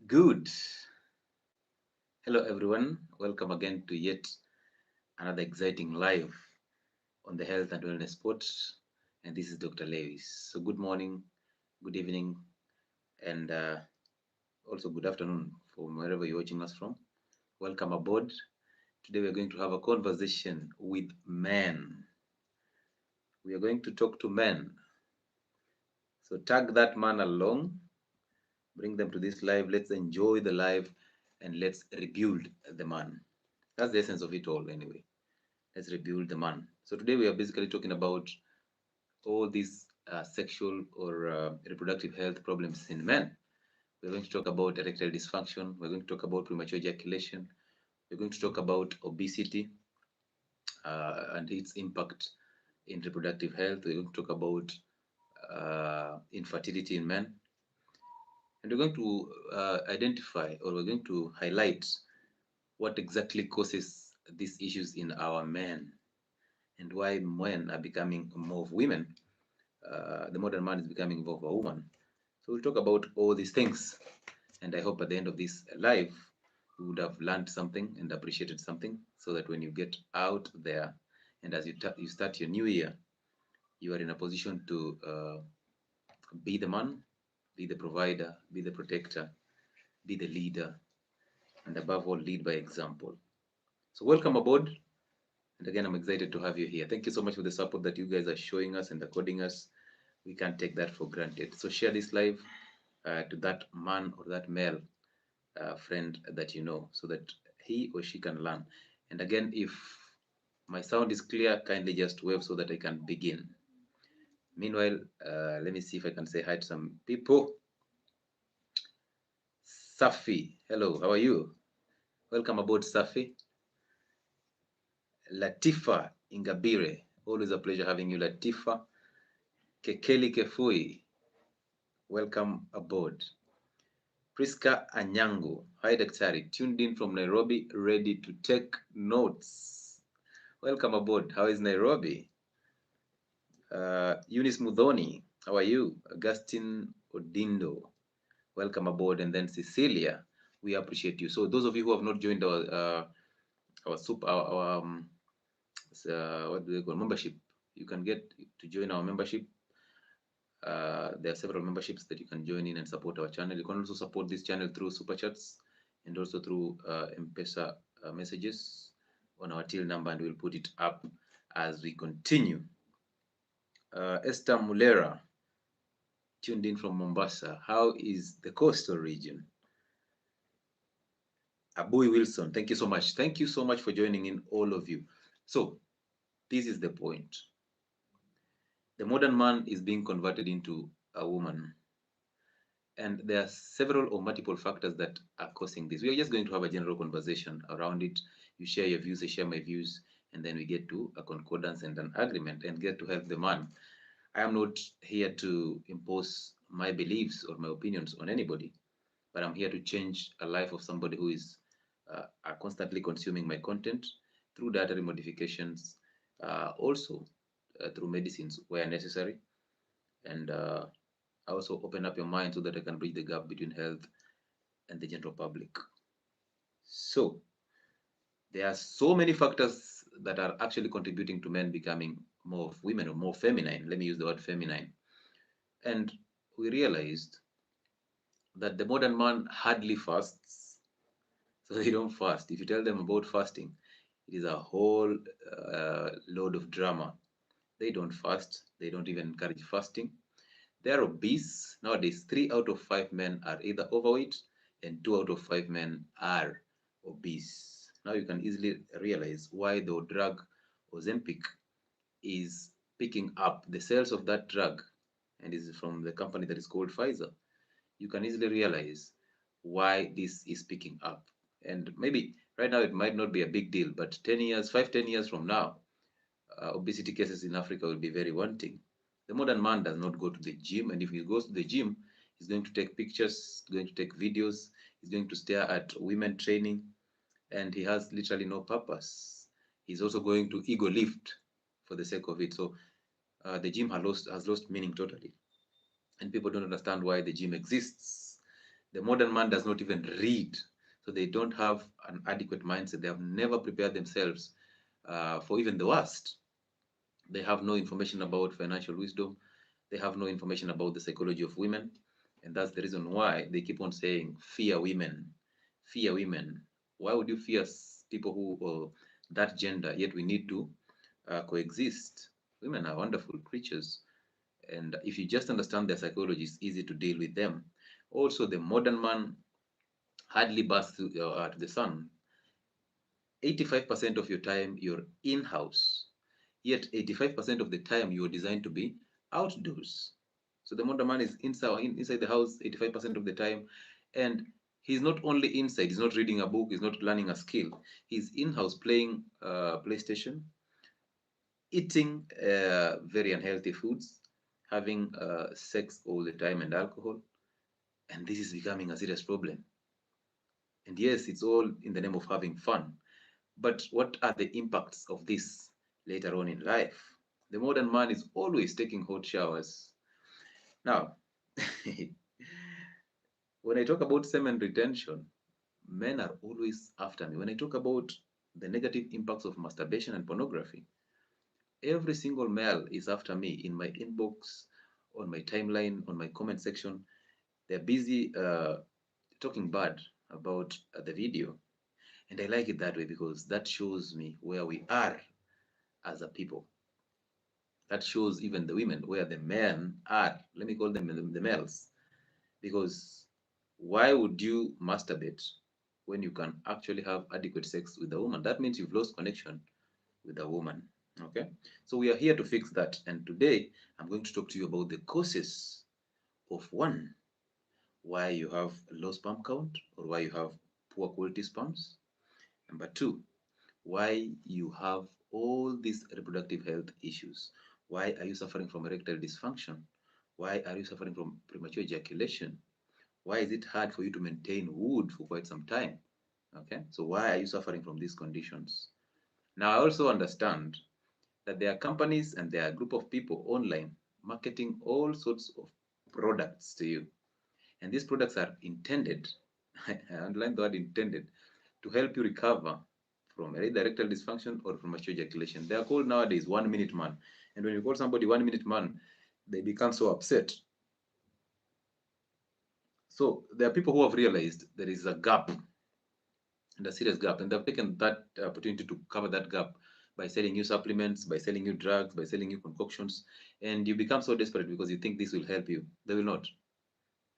Good. Hello, everyone. Welcome again to yet another exciting live on the Health and Wellness Spot. And this is Dr. Lewis. So, good morning, good evening, and also good afternoon from wherever you're watching us from. Welcome aboard. Today, we're going to have a conversation with men. We are going to talk to men. So, tag that man along, bring them to this live. Let's enjoy the live and let's rebuild the man. That's the essence of it all, anyway. Let's rebuild the man. So today we are basically talking about all these sexual or reproductive health problems in men. We're going to talk about erectile dysfunction. We're going to talk about premature ejaculation. We're going to talk about obesity and its impact in reproductive health. We're going to talk about infertility in men. And we're going to identify, or we're going to highlight what exactly causes these issues in our men and why men are becoming more of women. The modern man is becoming more of a woman. So we'll talk about all these things. And I hope at the end of this live, you would have learned something and appreciated something so that when you get out there and as you start your new year, you are in a position to be the man, be the provider, be the protector, be the leader, and above all, lead by example. So welcome aboard. And again, I'm excited to have you here. Thank you so much for the support that you guys are showing us and according us. We can't take that for granted. So share this live to that man or that male friend that you know so that he or she can learn. And again, if my sound is clear, kindly just wave so that I can begin. Meanwhile, let me see if I can say hi to some people. Safi, hello, how are you? Welcome aboard, Safi. Latifa Ingabire, always a pleasure having you, Latifa. Kekeli Kefui, welcome aboard. Priska Anyango, hi Daktari, tuned in from Nairobi, ready to take notes. Welcome aboard. How is Nairobi? Eunice Mudhoni, how are you? Augustine Odindo, welcome aboard. And then Cecilia, we appreciate you. So those of you who have not joined our super our what do they call membership, you can get to join our membership. There are several memberships that you can join in and support our channel. You can also support this channel through super chats and also through M-Pesa messages on our till number, and we'll put it up as we continue. Esther Mulera, tuned in from Mombasa. How is the coastal region? Abui Wilson, thank you so much. Thank you so much for joining in, all of you. So this is the point. The modern man is being converted into a woman. And there are several or multiple factors that are causing this. We are just going to have a general conversation around it. You share your views, I share my views, and then we get to a concordance and an agreement and get to help the man. I am not here to impose my beliefs or my opinions on anybody, but I'm here to change a life of somebody who is constantly consuming my content through dietary modifications, also through medicines where necessary, and also open up your mind so that I can bridge the gap between health and the general public. So there are so many factors that are actually contributing to men becoming more of women or more feminine. Let me use the word feminine. And we realized that the modern man hardly fasts. So they don't fast. If you tell them about fasting, it is a whole load of drama. They don't fast. They don't even encourage fasting. They are obese. Nowadays, 3 out of 5 men are either overweight and 2 out of 5 men are obese. Now you can easily realize why the drug Ozempic is picking up the sales of that drug, and is from the company that is called Pfizer. You can easily realize why this is picking up. And maybe right now it might not be a big deal, but 10 years, 10 years from now, obesity cases in Africa will be very wanting. The modern man does not go to the gym, and if he goes to the gym, he's going to take pictures, going to take videos, he's going to stare at women training, and he has literally no purpose. He's also going to ego lift for the sake of it. So the gym has lost meaning totally, and people don't understand why the gym exists. The modern man does not even read. So they don't have an adequate mindset. They have never prepared themselves for even the worst. They have no information about financial wisdom. They have no information about the psychology of women. And that's the reason why they keep on saying, fear women, fear women. Why would you fear people who that gender, yet we need to coexist? Women are wonderful creatures. And if you just understand their psychology, it's easy to deal with them. Also, the modern man hardly baths to the sun. 85% of your time you're in-house, yet 85% of the time you're designed to be outdoors. So the modern man is inside the house 85% of the time, and he's not only inside, he's not reading a book, he's not learning a skill. He's in-house playing PlayStation, eating very unhealthy foods, having sex all the time and alcohol, and this is becoming a serious problem. And yes, it's all in the name of having fun. But what are the impacts of this later on in life? The modern man is always taking hot showers. Now, when I talk about semen retention, men are always after me. When I talk about the negative impacts of masturbation and pornography, every single male is after me in my inbox, on my timeline, on my comment section. They're busy talking bad about the video. And I like it that way because that shows me where we are as a people. That shows even the women where the men are. Let me call them the males. Because why would you masturbate when you can actually have adequate sex with a woman? That means you've lost connection with a woman. Okay? So we are here to fix that. And today I'm going to talk to you about the causes of one, why you have low sperm count or why you have poor quality sperms. Number two, why you have all these reproductive health issues. Why are you suffering from erectile dysfunction? Why are you suffering from premature ejaculation? Why is it hard for you to maintain wood for quite some time? Okay, so why are you suffering from these conditions? Now, I also understand that there are companies and there are a group of people online marketing all sorts of products to you. And these products are intended, I underline the word intended, to help you recover from erectile dysfunction or from premature ejaculation. They are called nowadays 1 minute man. And when you call somebody 1 minute man, they become so upset. So there are people who have realized there is a gap, and a serious gap, and they've taken that opportunity to cover that gap by selling you supplements, by selling you drugs, by selling you concoctions, and you become so desperate because you think this will help you. They will not.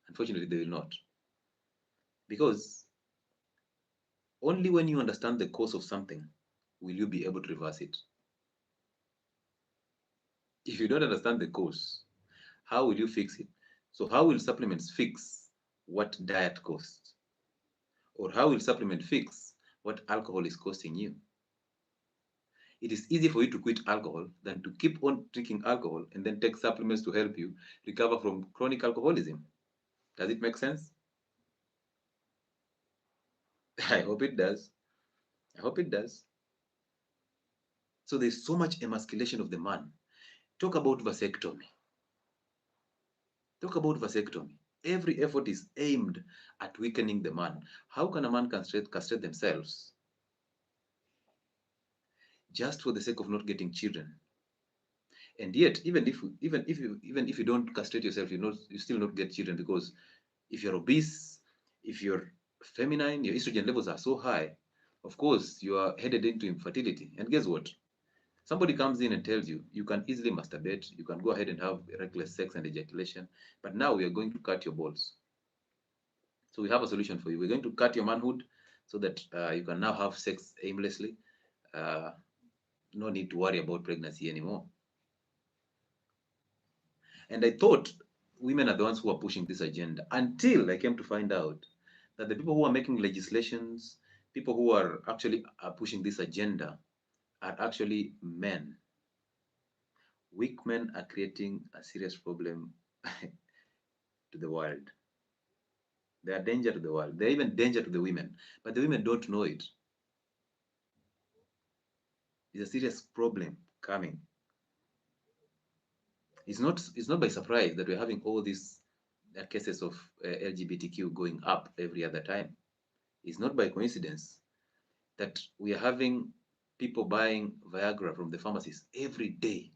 Unfortunately, they will not. Because only when you understand the cause of something will you be able to reverse it. If you don't understand the cause, how will you fix it? So how will supplements fix what diet costs? Or how will supplement fix what alcohol is costing you? It is easier for you to quit alcohol than to keep on drinking alcohol and then take supplements to help you recover from chronic alcoholism. Does it make sense? I hope it does. I hope it does. So there's so much emasculation of the man. Talk about vasectomy. Talk about vasectomy. Every effort is aimed at weakening the man. How can a man castrate themselves just for the sake of not getting children? And yet, even if you don't castrate yourself, you still not get children because if you're obese, if you're feminine, your estrogen levels are so high, of course you are headed into infertility. And guess what? Somebody comes in and tells you you can easily masturbate, you can go ahead and have reckless sex and ejaculation, but now we are going to cut your balls. So we have a solution for you. We're going to cut your manhood so that you can now have sex aimlessly. Uh, no need to worry about pregnancy anymore. And I thought women are the ones who are pushing this agenda until I came to find out that the people who are making legislations, people who are actually pushing this agenda are actually men. Weak men are creating a serious problem to the world. They are danger to the world. They're even danger to the women, but the women don't know it. It's a serious problem coming. It's not by surprise that we're having all these cases of LGBTQ going up every other time. It's not by coincidence that we are having people buying Viagra from the pharmacies every day.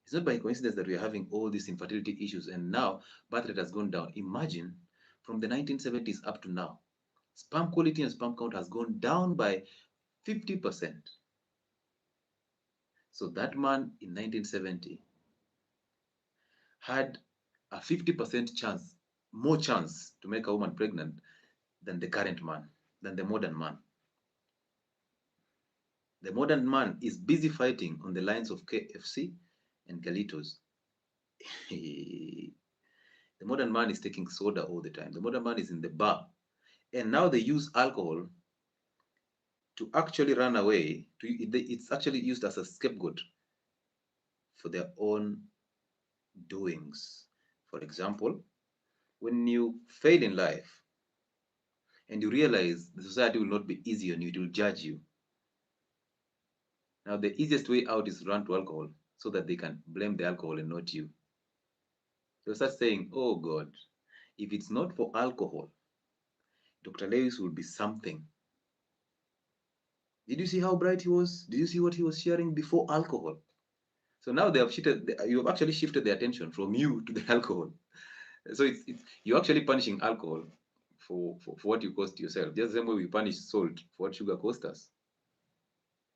It's not by coincidence that we are having all these infertility issues, and now birth rate has gone down. Imagine from the 1970s up to now, sperm quality and sperm count has gone down by 50%. So that man in 1970 had a 50% chance, more chance to make a woman pregnant than the current man, than the modern man. The modern man is busy fighting on the lines of KFC and Galitos. The modern man is taking soda all the time. The modern man is in the bar. And now they use alcohol to actually run away. It's actually used as a scapegoat for their own doings. For example, when you fail in life and you realize the society will not be easy on you, it will judge you. Now, the easiest way out is to run to alcohol so that they can blame the alcohol and not you. They'll start saying, oh God, if it's not for alcohol, Dr. Lewis will be something. Did you see how bright he was? Did you see what he was sharing before alcohol? So now they have shifted, you have actually shifted the attention from you to the alcohol. So you're actually punishing alcohol for what you cost yourself. Just the same way we punish salt for what sugar cost us.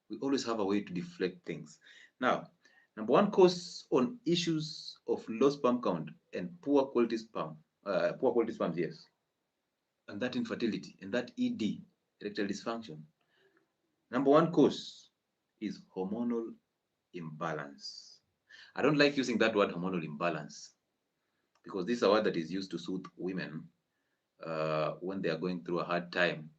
We always have a way to deflect things. Now, number one cause on issues of low sperm count and poor quality sperms, yes, and that infertility and that ED, erectile dysfunction. Number one cause is hormonal imbalance. I don't like using that word hormonal imbalance because this is a word that is used to soothe women when they are going through a hard time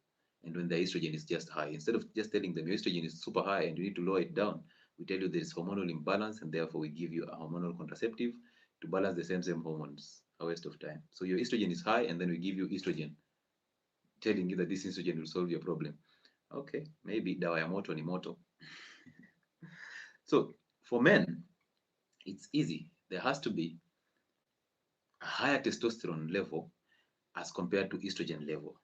and when their estrogen is just high. Instead of just telling them your estrogen is super high and you need to lower it down, we tell you there is hormonal imbalance and therefore we give you a hormonal contraceptive to balance the same hormones. A waste of time. So your estrogen is high and then we give you estrogen, telling you that this estrogen will solve your problem. Okay, maybe dawa ya moto ni moto. So for men, it's easy. There has to be a higher testosterone level as compared to estrogen level.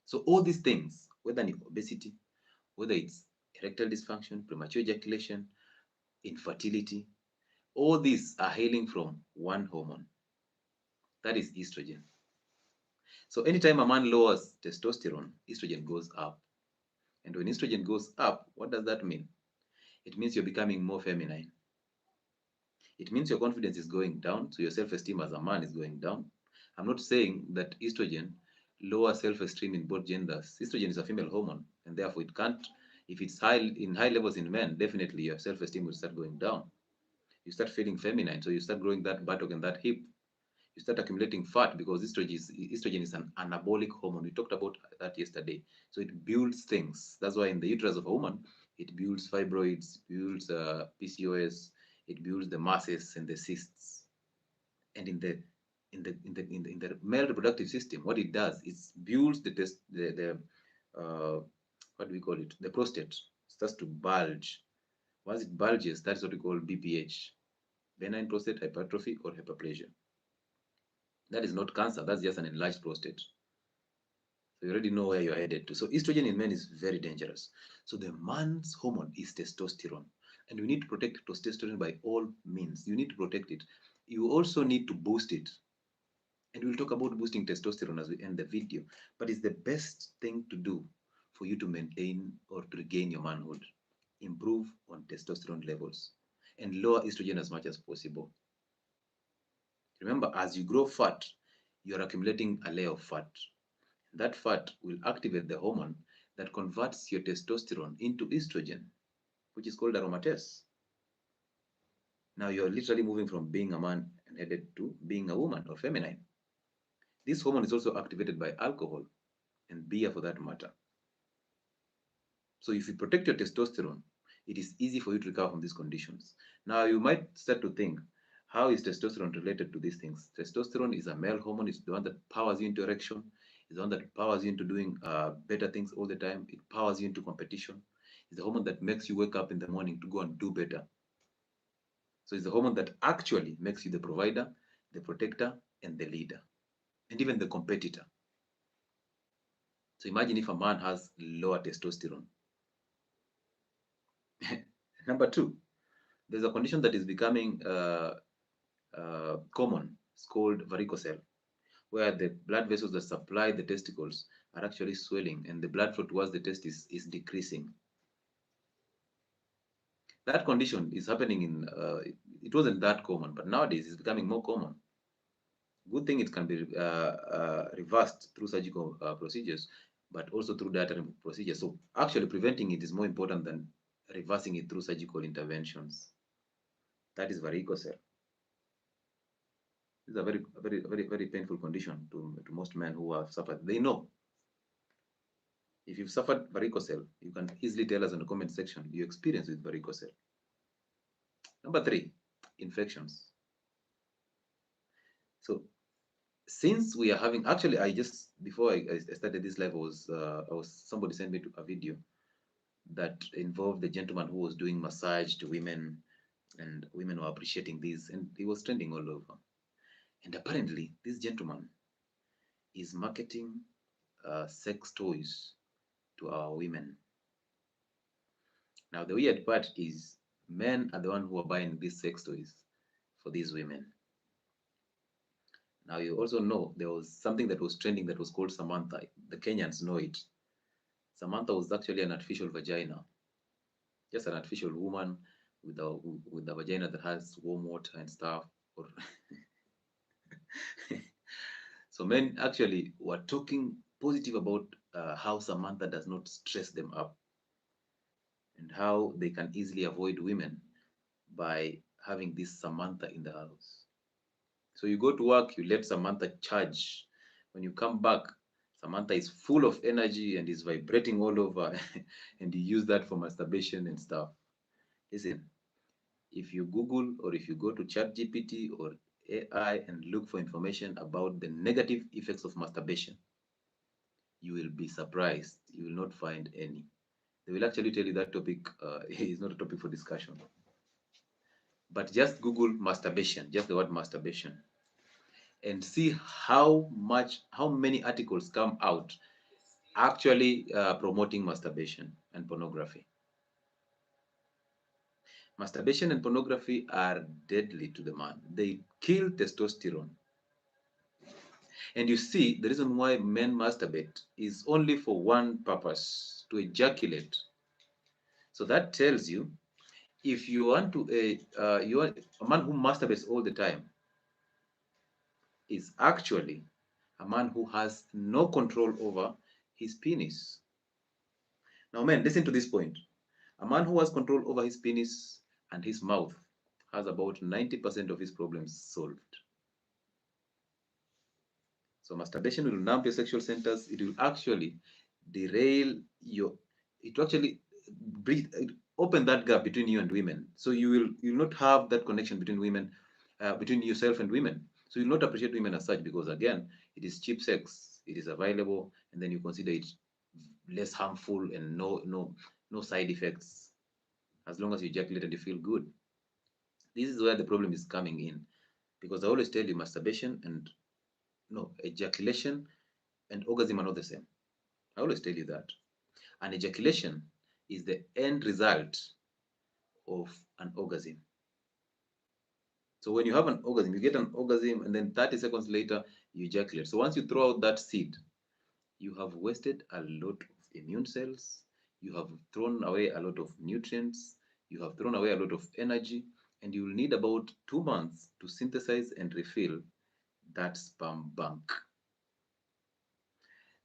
So all these things, whether it's obesity, whether it's erectile dysfunction, premature ejaculation, infertility, all these are hailing from one hormone, that is estrogen. So anytime a man lowers testosterone, estrogen goes up. And when estrogen goes up, what does that mean? It means you're becoming more feminine. It means your confidence is going down, so your self-esteem as a man is going down. I'm not saying that estrogen lowers self-esteem in both genders. Estrogen is a female hormone, and therefore it can't, if it's high in high levels in men, definitely your self-esteem will start going down. You start feeling feminine, so you start growing that buttock and that hip. You start accumulating fat because estrogen is an anabolic hormone. We talked about that yesterday. So it builds things. That's why in the uterus of a woman, it builds fibroids, builds PCOS, it builds the masses and the cysts. And in the male reproductive system, what it does is builds the what do we call it? The prostate starts to bulge. Once it bulges, that's what we call BPH, benign prostate hypertrophy or hyperplasia. That is not cancer, that's just an enlarged prostate. So you already know where you're headed to. So estrogen in men is very dangerous. So the man's hormone is testosterone. And we need to protect testosterone by all means. You need to protect it. You also need to boost it. And we'll talk about boosting testosterone as we end the video. But it's the best thing to do for you to maintain or to regain your manhood. Improve on testosterone levels and lower estrogen as much as possible. Remember, as you grow fat, you're accumulating a layer of fat. That fat will activate the hormone that converts your testosterone into estrogen, which is called aromatase. Now you're literally moving from being a man and headed to being a woman or feminine. This hormone is also activated by alcohol and beer for that matter. So if you protect your testosterone, it is easy for you to recover from these conditions. Now you might start to think, how is testosterone related to these things? Testosterone is a male hormone. It's the one that powers you into erection. It's the one that powers you into doing better things all the time. It powers you into competition. It's the hormone that makes you wake up in the morning to go and do better. So it's the hormone that actually makes you the provider the protector, and the leader, and even the competitor. So imagine if a man has lower testosterone. Number two, there's a condition that is becoming common. It's called varicocele, where the blood vessels that supply the testicles are actually swelling and the blood flow towards the testis is decreasing. That condition is happening in, it wasn't that common, but nowadays it's becoming more common. Good thing it can be reversed through surgical procedures, but also through dietary procedures. So actually preventing it is more important than reversing it through surgical interventions. That is varicocele. It's a very painful condition to most men who have suffered. They know. If you've suffered varicocele, you can easily tell us in the comment section your experience with varicocele. Number three, infections. So since we are having, actually, I just, before I started this live, somebody sent me a video that involved the gentleman who was doing massage to women, and women were appreciating this, and it was trending all over. And apparently, this gentleman is marketing sex toys to our women. Now, the weird part is men are the one who are buying these sex toys for these women. Now, you also know there was something that was trending that was called Samantha. The Kenyans know it. Samantha was actually an artificial vagina, just an artificial woman with a vagina that has warm water and stuff. Or so men actually were talking positive about how Samantha does not stress them up and how they can easily avoid women by having this Samantha in the house. So you go to work, you let Samantha charge. When you come back, Samantha is full of energy and is vibrating all over, and you use that for masturbation and stuff. Listen, if you Google or if you go to ChatGPT or AI and look for information about the negative effects of masturbation, you will be surprised. You will not find any. They will actually tell you that topic is not a topic for discussion. But just Google masturbation, just the word masturbation, and see how many articles come out actually promoting masturbation and pornography. Masturbation and pornography are deadly to the man. They kill testosterone. And you see, the reason why men masturbate is only for one purpose, to ejaculate. So that tells you, if you want to, you are a man who masturbates all the time is actually a man who has no control over his penis. Now, men, listen to this point. A man who has control over his penis and his mouth has about 90% of his problems solved. So masturbation will numb your sexual centers. It will actually derail your, it will actually open that gap between you and women. So you will not have that connection between women, between yourself and women. So you'll not appreciate women as such because again, it is cheap sex, it is available, and then you consider it less harmful and no side effects, as long as you ejaculate and you feel good. This is where the problem is coming in, because I always tell you masturbation and ejaculation and orgasm are not the same. I always tell you that. An ejaculation is the end result of an orgasm. So when you have an orgasm, you get an orgasm, and then 30 seconds later, you ejaculate. So once you throw out that seed, you have wasted a lot of immune cells, you have thrown away a lot of nutrients, you have thrown away a lot of energy, and you will need about 2 months to synthesize and refill that sperm bank.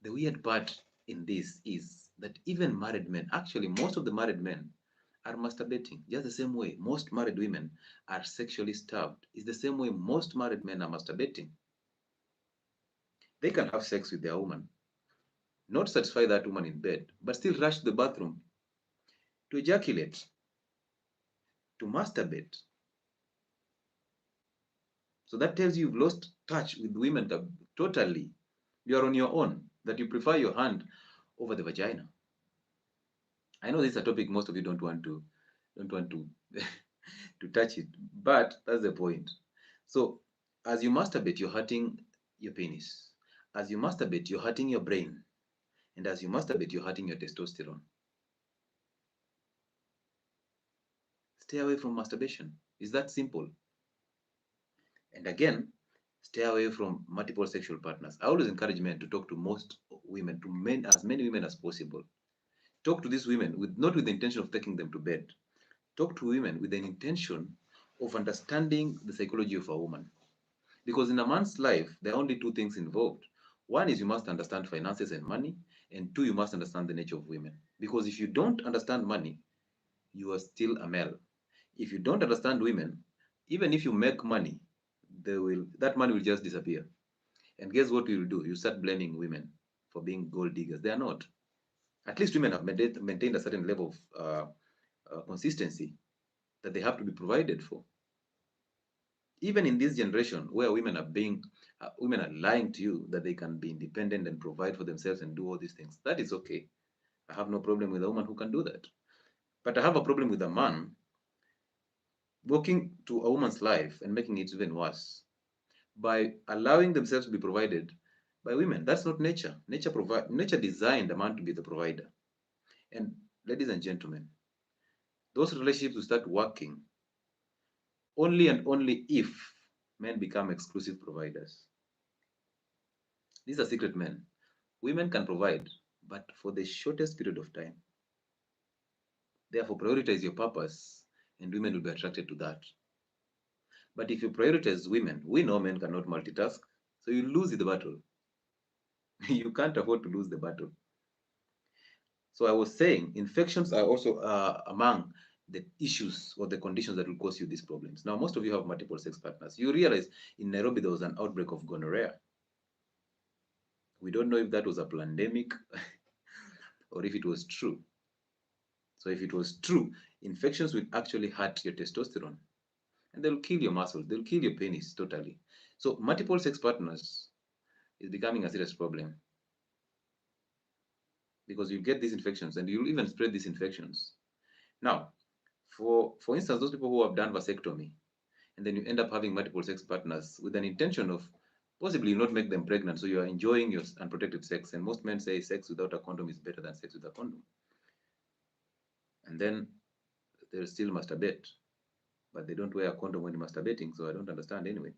The weird part in this is that even married men, actually most of the married men are masturbating just the same way most married women are sexually starved. Is the same way most married men are masturbating. They can have sex with their woman, not satisfy that woman in bed, but still rush to the bathroom to ejaculate, to masturbate. So that tells you you've lost touch with women totally. You are on your own, that you prefer your hand over the vagina. I know this is a topic most of you don't want to to touch it, but that's the point. So As you masturbate, you're hurting your penis. As you masturbate, you're hurting your brain. And as you masturbate, you're hurting your testosterone. Stay away from masturbation. It's that simple. And again, stay away from multiple sexual partners. I always encourage men to talk to most women, to men, as many women as possible. Talk to these women with not with the intention of taking them to bed. Talk to women with an intention of understanding the psychology of a woman. Because in a man's life, there are only two things involved. One is you must understand finances and money, and two, you must understand the nature of women. Because if you don't understand money, you are still a male. If you don't understand women, even if you make money, that money will just disappear. And guess what you will do? You start blaming women for being gold diggers. They are not. At least women have maintained a certain level of consistency that they have to be provided for. Even in this generation where women are lying to you that they can be independent and provide for themselves and do all these things, that is okay. I have no problem with a woman who can do that. But I have a problem with a man walking to a woman's life and making it even worse by allowing themselves to be provided by women. That's not nature. Nature designed a man to be the provider. And ladies and gentlemen, those relationships will start working only and only if men become exclusive providers. These are secret men. Women can provide, but for the shortest period of time. Therefore, prioritize your purpose, and women will be attracted to that. But if you prioritize women, we know men cannot multitask, so you lose the battle. You can't afford to lose the battle. So I was saying, infections are also among the issues or the conditions that will cause you these problems. Now, most of you have multiple sex partners. You realize in Nairobi there was an outbreak of gonorrhea. We don't know if that was a pandemic or if it was true. So if it was true, infections will actually hurt your testosterone and they'll kill your muscles, they'll kill your penis totally. So multiple sex partners is becoming a serious problem because you get these infections and you'll even spread these infections. Now, for instance, those people who have done vasectomy and then you end up having multiple sex partners with an intention of possibly not make them pregnant, so you are enjoying your unprotected sex. And most men say sex without a condom is better than sex with a condom. And then they still masturbate, but they don't wear a condom when masturbating, so I don't understand anyway.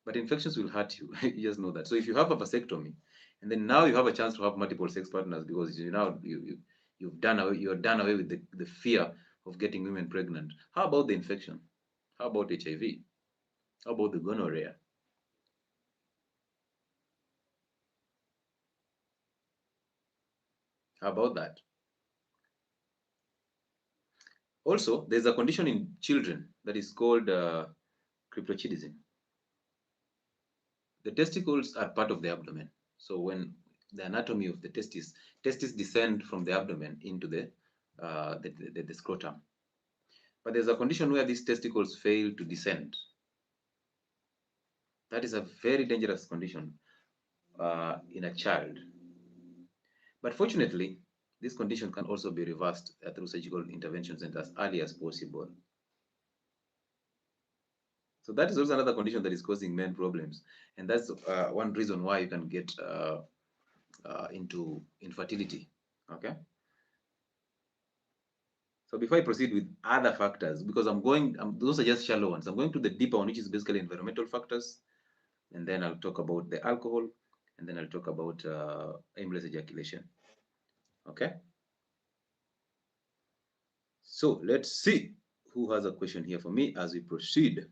But infections will hurt you. You just know that. So if you have a vasectomy, and then now you have a chance to have multiple sex partners because you're done away with the fear of getting women pregnant. How about the infection? How about HIV? How about the gonorrhea? How about that? Also, there's a condition in children that is called cryptorchidism. The testicles are part of the abdomen. So when the anatomy of the testes descend from the abdomen into the scrotum. But there's a condition where these testicles fail to descend. That is a very dangerous condition in a child. But fortunately, this condition can also be reversed through surgical interventions and as early as possible. So that is also another condition that is causing men problems. And that's one reason why you can get into infertility, okay? So before I proceed with other factors, because those are just shallow ones, I'm going to the deeper one, which is basically environmental factors, and then I'll talk about the alcohol, and then I'll talk about aimless ejaculation, okay? So let's see who has a question here for me as we proceed.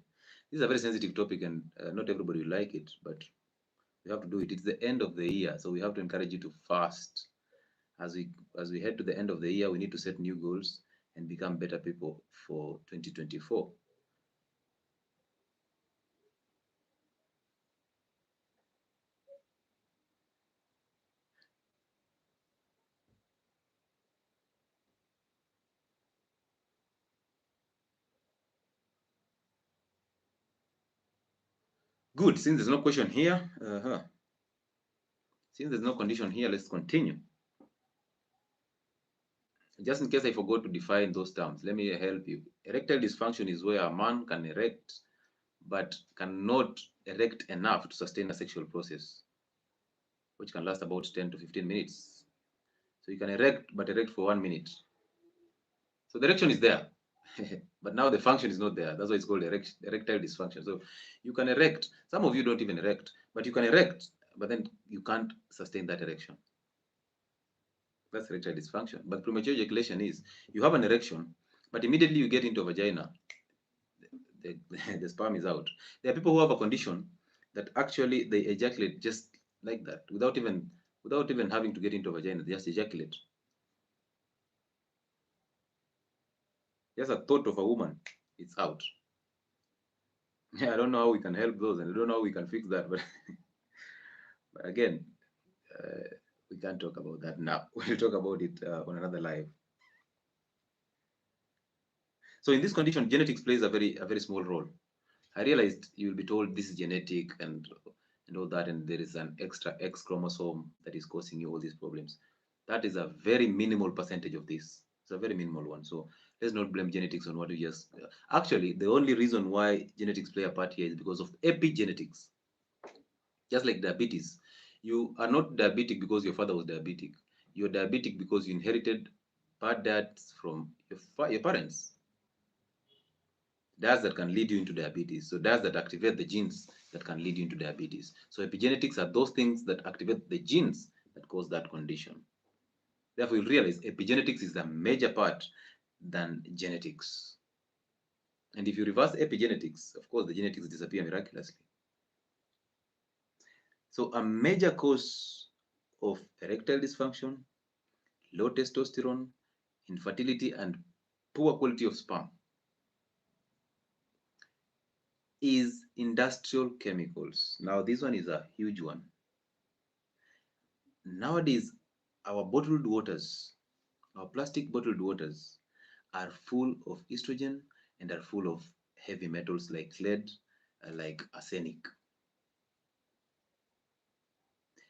This is a very sensitive topic and not everybody will like it, but we have to do it. It's the end of the year, so we have to encourage you to fast. As we head to the end of the year, we need to set new goals and become better people for 2024. Good, since there's no question here, since there's no condition here, let's continue. Just in case I forgot to define those terms, let me help you. Erectile dysfunction is where a man can erect but cannot erect enough to sustain a sexual process, which can last about 10 to 15 minutes. So you can erect, but erect for 1 minute. So the erection is there, but now the function is not there. That's why it's called erectile dysfunction. So you can erect. Some of you don't even erect, but you can erect, but then you can't sustain that erection. That's erectile dysfunction. But premature ejaculation is you have an erection, but immediately you get into a vagina, the, the sperm is out. There are people who have a condition that actually they ejaculate just like that, without even having to get into a vagina. They just ejaculate. Just a thought of a woman, it's out. Yeah, I don't know how we can help those, and I don't know how we can fix that. But, but again, uh, we can't talk about that now. We'll talk about it on another live. So in this condition, genetics plays a very small role. I realized you will be told this is genetic and all that, and there is an extra X chromosome that is causing you all these problems. That is a very minimal percentage of this. It's a very minimal one. So let's not blame genetics on what you just. Actually, the only reason why genetics play a part here is because of epigenetics. Just like diabetes, you are not diabetic because your father was diabetic. You're diabetic because you inherited bad diets from your parents. Diets that can lead you into diabetes. So diets that activate the genes that can lead you into diabetes. So epigenetics are those things that activate the genes that cause that condition. Therefore, you'll realize epigenetics is a major part than genetics. And if you reverse epigenetics, of course, the genetics disappear miraculously. So a major cause of erectile dysfunction, low testosterone, infertility, and poor quality of sperm is industrial chemicals. Now, this one is a huge one. Nowadays, our bottled waters, our plastic bottled waters, are full of estrogen and are full of heavy metals like lead, like arsenic.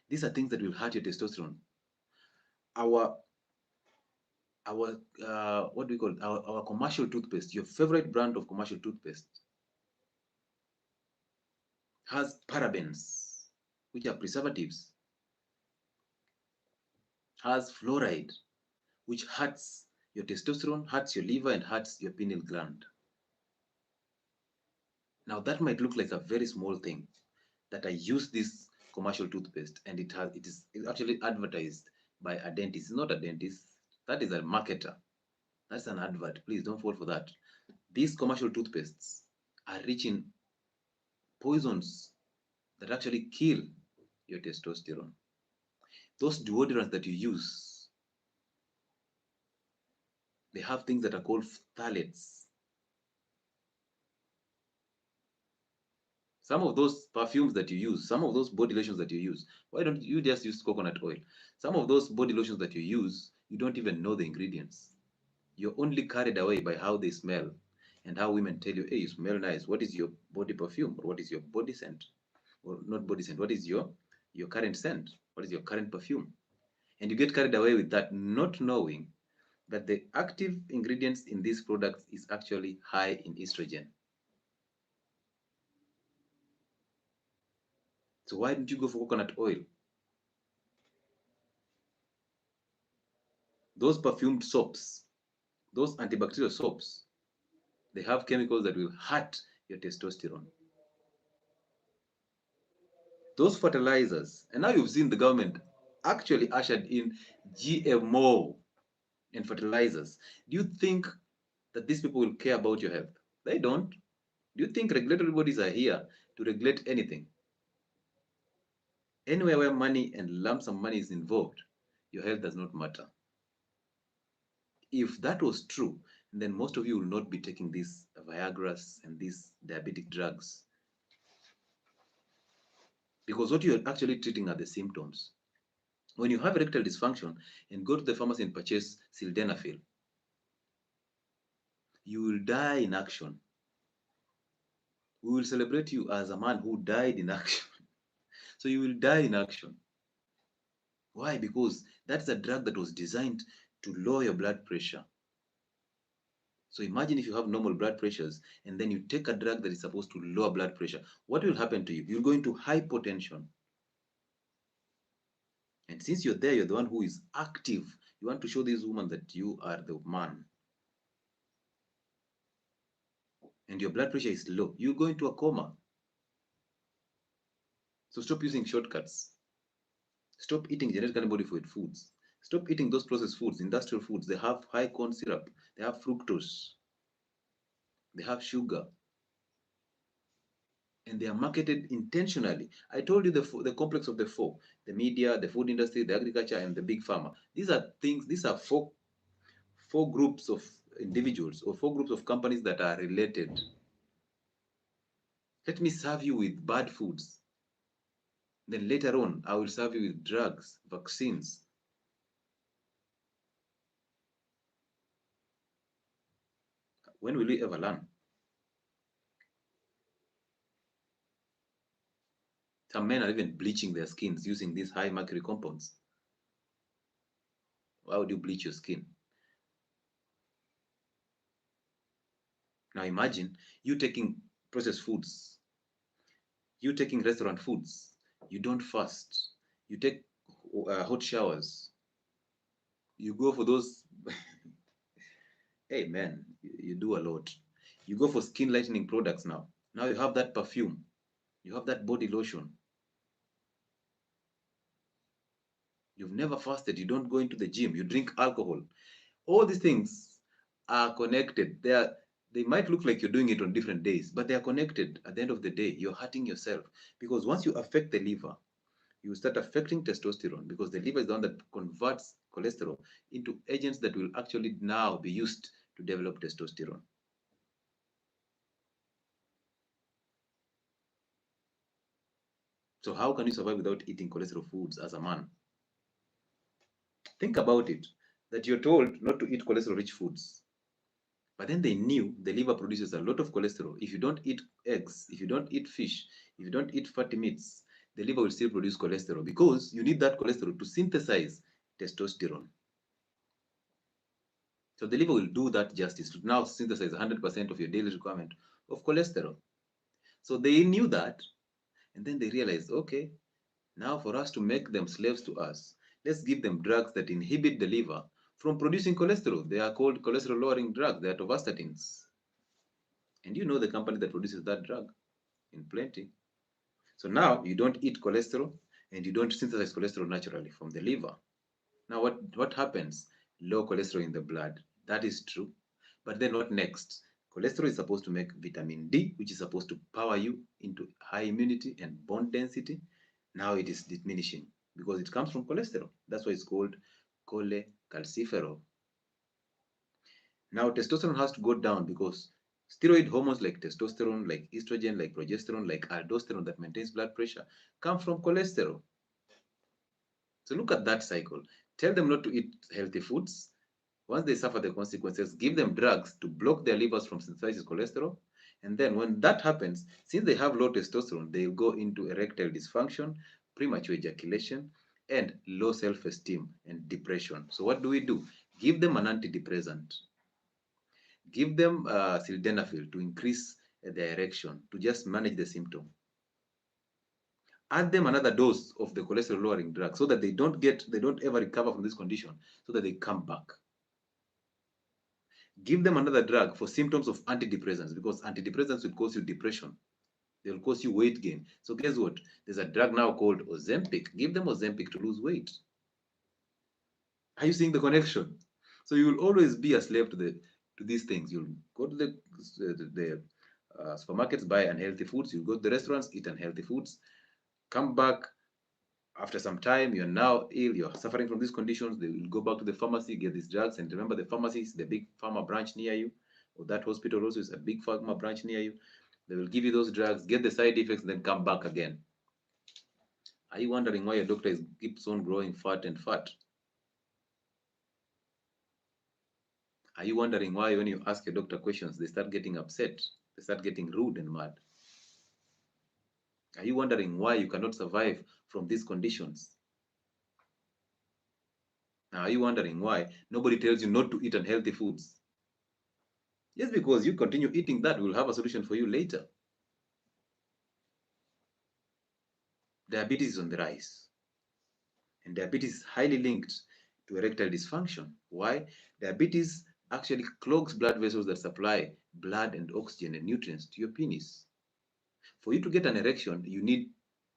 These are things that will hurt your testosterone. Our what do we call it? Our commercial toothpaste, your favorite brand of commercial toothpaste, has parabens, which are preservatives, has fluoride, which hurts your testosterone, hurts your liver, and hurts your pineal gland. Now that might look like a very small thing, that I use this commercial toothpaste and it is actually advertised by a dentist. It's not a dentist, that is a marketer. That's an advert. Please don't fall for that. These commercial toothpastes are rich in poisons that actually kill your testosterone. Those deodorants that you use, they have things that are called phthalates. Some of those perfumes that you use, some of those body lotions that you use, why don't you just use coconut oil? Some of those body lotions that you use, you don't even know the ingredients. You're only carried away by how they smell and how women tell you, hey, you smell nice. What is your body perfume? Or what is your body scent? Or not body scent, what is your current scent? What is your current perfume? And you get carried away with that, not knowing that the active ingredients in these products is actually high in estrogen. So why don't you go for coconut oil? Those perfumed soaps, those antibacterial soaps, they have chemicals that will hurt your testosterone. Those fertilizers, and now you've seen the government actually ushered in GMO and fertilizers. Do you think that these people will care about your health? They don't. Do you think regulatory bodies are here to regulate anything? Anywhere where money and lump sum money is involved, your health does not matter. If that was true, then most of you will not be taking these Viagras and these diabetic drugs. Because what you're actually treating are the symptoms. When you have erectile dysfunction and go to the pharmacy and purchase sildenafil, you will die in action. We will celebrate you as a man who died in action. So you will die in action. Why? Because that's a drug that was designed to lower your blood pressure. So imagine if you have normal blood pressures and then you take a drug that is supposed to lower blood pressure. What will happen to you? You'll go into hypotension. And since you're there, you're the one who is active. You want to show this woman that you are the man. And your blood pressure is low. You go into a coma. So stop using shortcuts. Stop eating genetically modified foods. Stop eating those processed foods, industrial foods. They have high corn syrup. They have fructose. They have sugar. And they are marketed intentionally. I told you the complex of the four: the media, the food industry, the agriculture, and the big pharma. These are things, these are four groups of individuals or four groups of companies that are related. Let me serve you with bad foods. Then later on, I will serve you with drugs, vaccines. When will we ever learn? Some men are even bleaching their skins using these high mercury compounds. Why would you bleach your skin? Now imagine you taking processed foods, you taking restaurant foods, you don't fast, you take hot showers, you go for those, hey man, you do a lot. You go for skin lightening products now. Now you have that perfume, you have that body lotion. You've never fasted, you don't go into the gym, you drink alcohol. All these things are connected. They might look like you're doing it on different days, but they are connected. At the end of the day, you're hurting yourself, because once you affect the liver, you start affecting testosterone, because the liver is the one that converts cholesterol into agents that will actually now be used to develop testosterone. So how can you survive without eating cholesterol foods as a man? Think about it, that you're told not to eat cholesterol rich foods. But then they knew the liver produces a lot of cholesterol. If you don't eat eggs, if you don't eat fish, if you don't eat fatty meats, the liver will still produce cholesterol, because you need that cholesterol to synthesize testosterone. So the liver will do that justice to now synthesize 100% of your daily requirement of cholesterol. So they knew that, and then they realized, okay, now for us to make them slaves to us, let's give them drugs that inhibit the liver from producing cholesterol. They are called cholesterol lowering drugs. They are atorvastatins. And you know the company that produces that drug in plenty. So now you don't eat cholesterol and you don't synthesize cholesterol naturally from the liver. Now what happens? Low cholesterol in the blood. That is true. But then what next? Cholesterol is supposed to make vitamin D, which is supposed to power you into high immunity and bone density. Now it is diminishing because it comes from cholesterol. That's why it's called cholecalciferol. Now testosterone has to go down, because steroid hormones like testosterone, like estrogen, like progesterone, like aldosterone that maintains blood pressure come from cholesterol. So look at that cycle. Tell them not to eat healthy foods. Once they suffer the consequences, give them drugs to block their livers from synthesizing cholesterol. And then when that happens, since they have low testosterone, they go into erectile dysfunction, premature ejaculation, and low self-esteem and depression. So what do? Give them an antidepressant. Give them sildenafil to increase the erection, to just manage the symptom. Add them another dose of the cholesterol lowering drug, so that they don't ever recover from this condition, so that they come back. Give them another drug for symptoms of antidepressants, because antidepressants will cause you depression. They will cause you weight gain. So guess what? There's a drug now called Ozempic. Give them Ozempic to lose weight. Are you seeing the connection? So you will always be a slave to these things. You'll go to the supermarkets, buy unhealthy foods. You go to the restaurants, eat unhealthy foods. Come back after some time, you're now ill, you're suffering from these conditions. They will go back to the pharmacy, get these drugs. And remember, the pharmacy is the big pharma branch near you, or that hospital also is a big pharma branch near you. They will give you those drugs, get the side effects, and then come back again. Are you wondering why your doctor keeps on growing fat and fat? Are you wondering why when you ask your doctor questions, they start getting upset? They start getting rude and mad? Are you wondering why you cannot survive from these conditions? Now, are you wondering why nobody tells you not to eat unhealthy foods? Just because you continue eating that, we'll have a solution for you later. Diabetes is on the rise. And diabetes is highly linked to erectile dysfunction. Why? Diabetes actually clogs blood vessels that supply blood and oxygen and nutrients to your penis. For you to get an erection, you need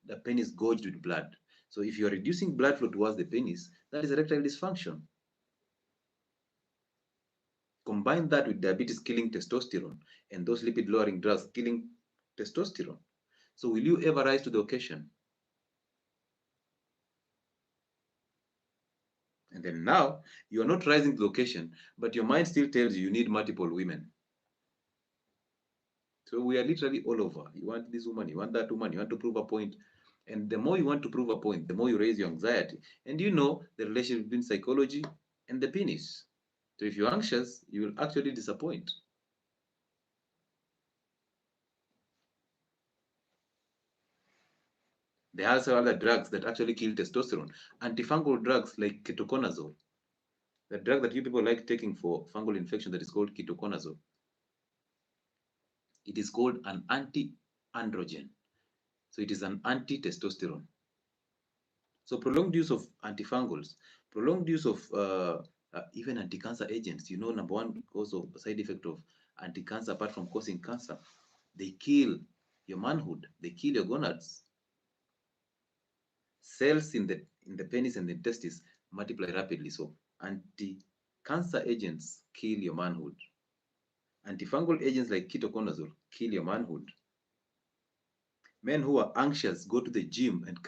the penis gorged with blood. So if you're reducing blood flow towards the penis, that is erectile dysfunction. Combine that with diabetes killing testosterone and those lipid lowering drugs killing testosterone. So will you ever rise to the occasion? And then now you are not rising to the occasion, but your mind still tells you you need multiple women. So we are literally all over. You want this woman, you want that woman, you want to prove a point. And the more you want to prove a point, the more you raise your anxiety. And you know the relationship between psychology and the penis. So if you're anxious, you will actually disappoint. There are also other drugs that actually kill testosterone. Antifungal drugs like ketoconazole, the drug that you people like taking for fungal infection that is called ketoconazole. It is called an anti-androgen. So it is an anti-testosterone. So prolonged use of antifungals, prolonged use of even anti-cancer agents. You know, number one cause of side effect of anti-cancer, apart from causing cancer, they kill your manhood. They kill your gonads. Cells in the penis and the testes multiply rapidly. So anti-cancer agents kill your manhood. Antifungal agents like ketoconazole kill your manhood. Men who are anxious go to the gym and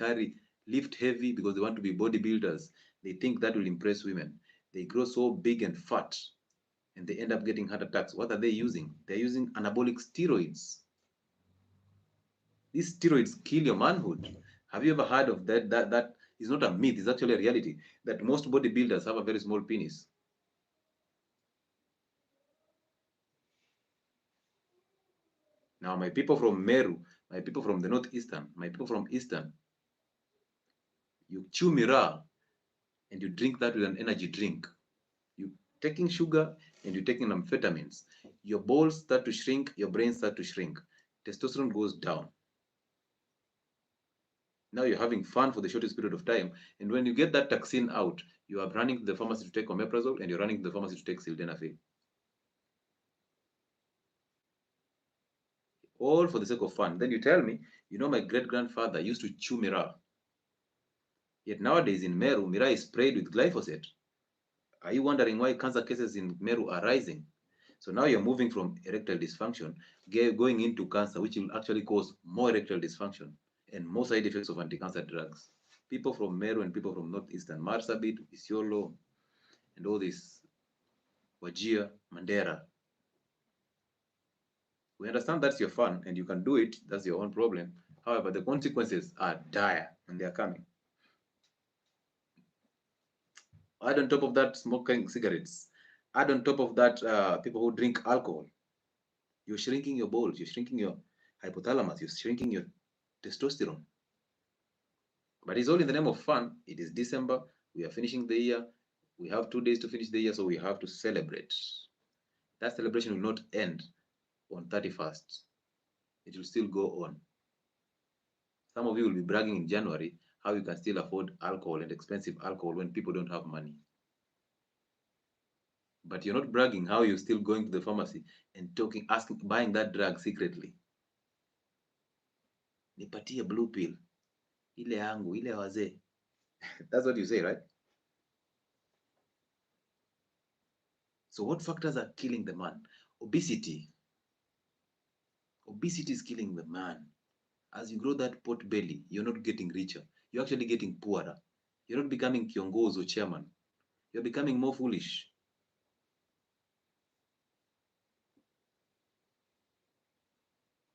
lift heavy because they want to be bodybuilders. They think that will impress women. They grow so big and fat and they end up getting heart attacks. What are they using? They're using anabolic steroids. These steroids kill your manhood. Have you ever heard of that? That is not a myth, it's actually a reality that most bodybuilders have a very small penis. Now, my people from Meru, my people from the northeastern, my people from eastern, you chew miraa and you drink that with an energy drink. You taking sugar and you're taking amphetamines. Your balls start to shrink, your brain start to shrink. Testosterone goes down. Now you're having fun for the shortest period of time. And when you get that toxin out, you are running to the pharmacy to take omeprazole and you're running to the pharmacy to take sildenafil. All for the sake of fun. Then you tell me, you know, my great grandfather used to chew miraa. Yet nowadays in Meru, miraa is sprayed with glyphosate. Are you wondering why cancer cases in Meru are rising? So now you're moving from erectile dysfunction, going into cancer, which will actually cause more erectile dysfunction and more side effects of anti-cancer drugs. People from Meru and people from Northeastern, Marsabit, Isiolo, and all this, Wajir, Mandera. We understand that's your fun and you can do it, that's your own problem. However, the consequences are dire and they are coming. Add on top of that, smoking cigarettes. Add on top of that, people who drink alcohol. You're shrinking your balls, you're shrinking your hypothalamus, you're shrinking your testosterone. But it's all in the name of fun. It is December. We are finishing the year. We have 2 days to finish the year, so we have to celebrate. That celebration will not end on 31st. It will still go on. Some of you will be bragging in January how you can still afford alcohol and expensive alcohol when people don't have money. But you're not bragging how you're still going to the pharmacy and buying that drug secretly. Nipatie blue pill. Ile yangu, ile wazee. That's what you say, right? So what factors are killing the man? Obesity. Obesity is killing the man. As you grow that pot belly, you're not getting richer. You're actually getting poorer. You're not becoming kiongozi or chairman. You're becoming more foolish.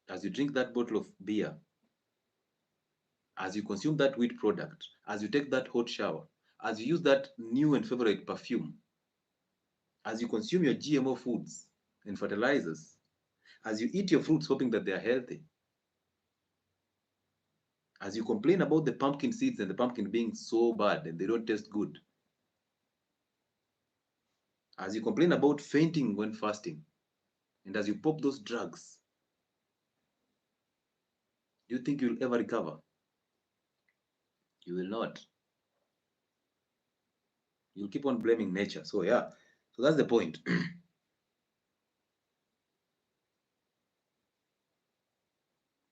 As you drink that bottle of beer, as you consume that wheat product, as you take that hot shower, as you use that new and favorite perfume, as you consume your GMO foods and fertilizers, as you eat your fruits hoping that they are healthy, as you complain about the pumpkin seeds and the pumpkin being so bad and they don't taste good, as you complain about fainting when fasting, And as you pop those drugs, do you think you'll ever recover? You will not. You'll keep on blaming nature. So yeah, so that's the point.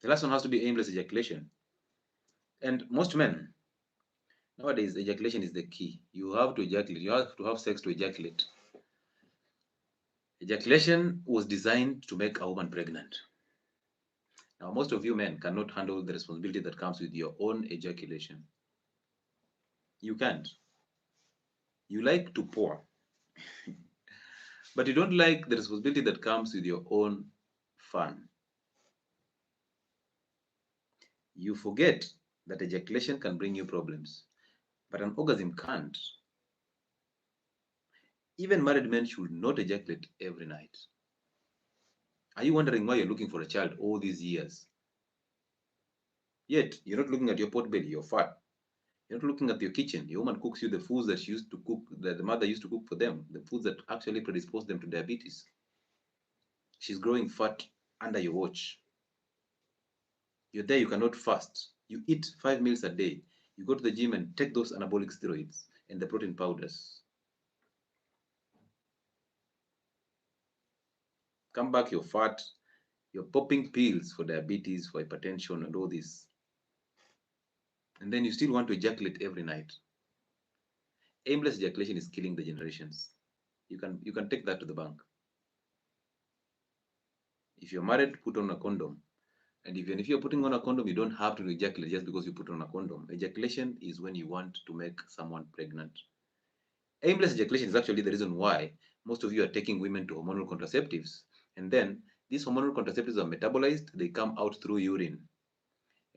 The last one has to be aimless ejaculation. And most men, nowadays, ejaculation is the key. You have to ejaculate. You have to have sex to ejaculate. Ejaculation was designed to make a woman pregnant. Now, most of you men cannot handle the responsibility that comes with your own ejaculation. You can't. You like to pour, but you don't like the responsibility that comes with your own fun. You forget that ejaculation can bring you problems, but an orgasm can't. Even married men should not ejaculate every night. Are you wondering why you're looking for a child all these years? Yet, you're not looking at your pot belly, your fat. You're not looking at your kitchen. Your woman cooks you the foods that she used to cook, that the mother used to cook for them, the foods that actually predispose them to diabetes. She's growing fat under your watch. You're there, you cannot fast. You eat 5 meals a day. You go to the gym and take those anabolic steroids and the protein powders. Come back, you're fat. You're popping pills for diabetes, for hypertension, and all this. And then you still want to ejaculate every night. Aimless ejaculation is killing the generations. You can take that to the bank. If you're married, put on a condom. And even if you're putting on a condom, you don't have to ejaculate just because you put on a condom. Ejaculation is when you want to make someone pregnant. Aimless ejaculation is actually the reason why most of you are taking women to hormonal contraceptives. And then these hormonal contraceptives are metabolized, they come out through urine.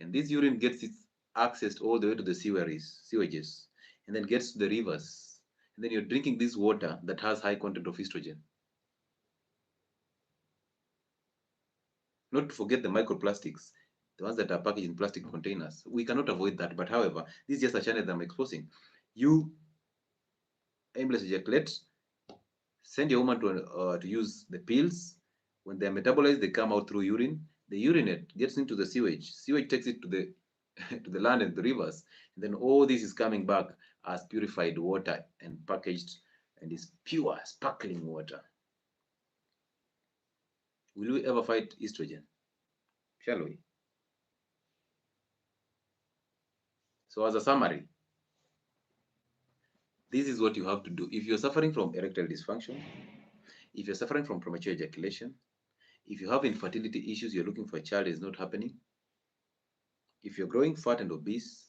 And this urine gets its access all the way to the sewages, and then gets to the rivers. And then you're drinking this water that has high content of estrogen. Not to forget the microplastics, the ones that are packaged in plastic containers. We cannot avoid that, but however, this is just a channel that I'm exposing. You aimless ejaculate, send your woman to use the pills. When they're metabolized, they come out through urine. The urine gets into the sewage. Sewage takes it to the to the land and the rivers. And then all this is coming back as purified water and packaged and is pure, sparkling water. Will we ever fight estrogen? Shall we? So as a summary, this is what you have to do. If you're suffering from erectile dysfunction, if you're suffering from premature ejaculation, if you have infertility issues, you're looking for a child, is not happening, if you're growing fat and obese,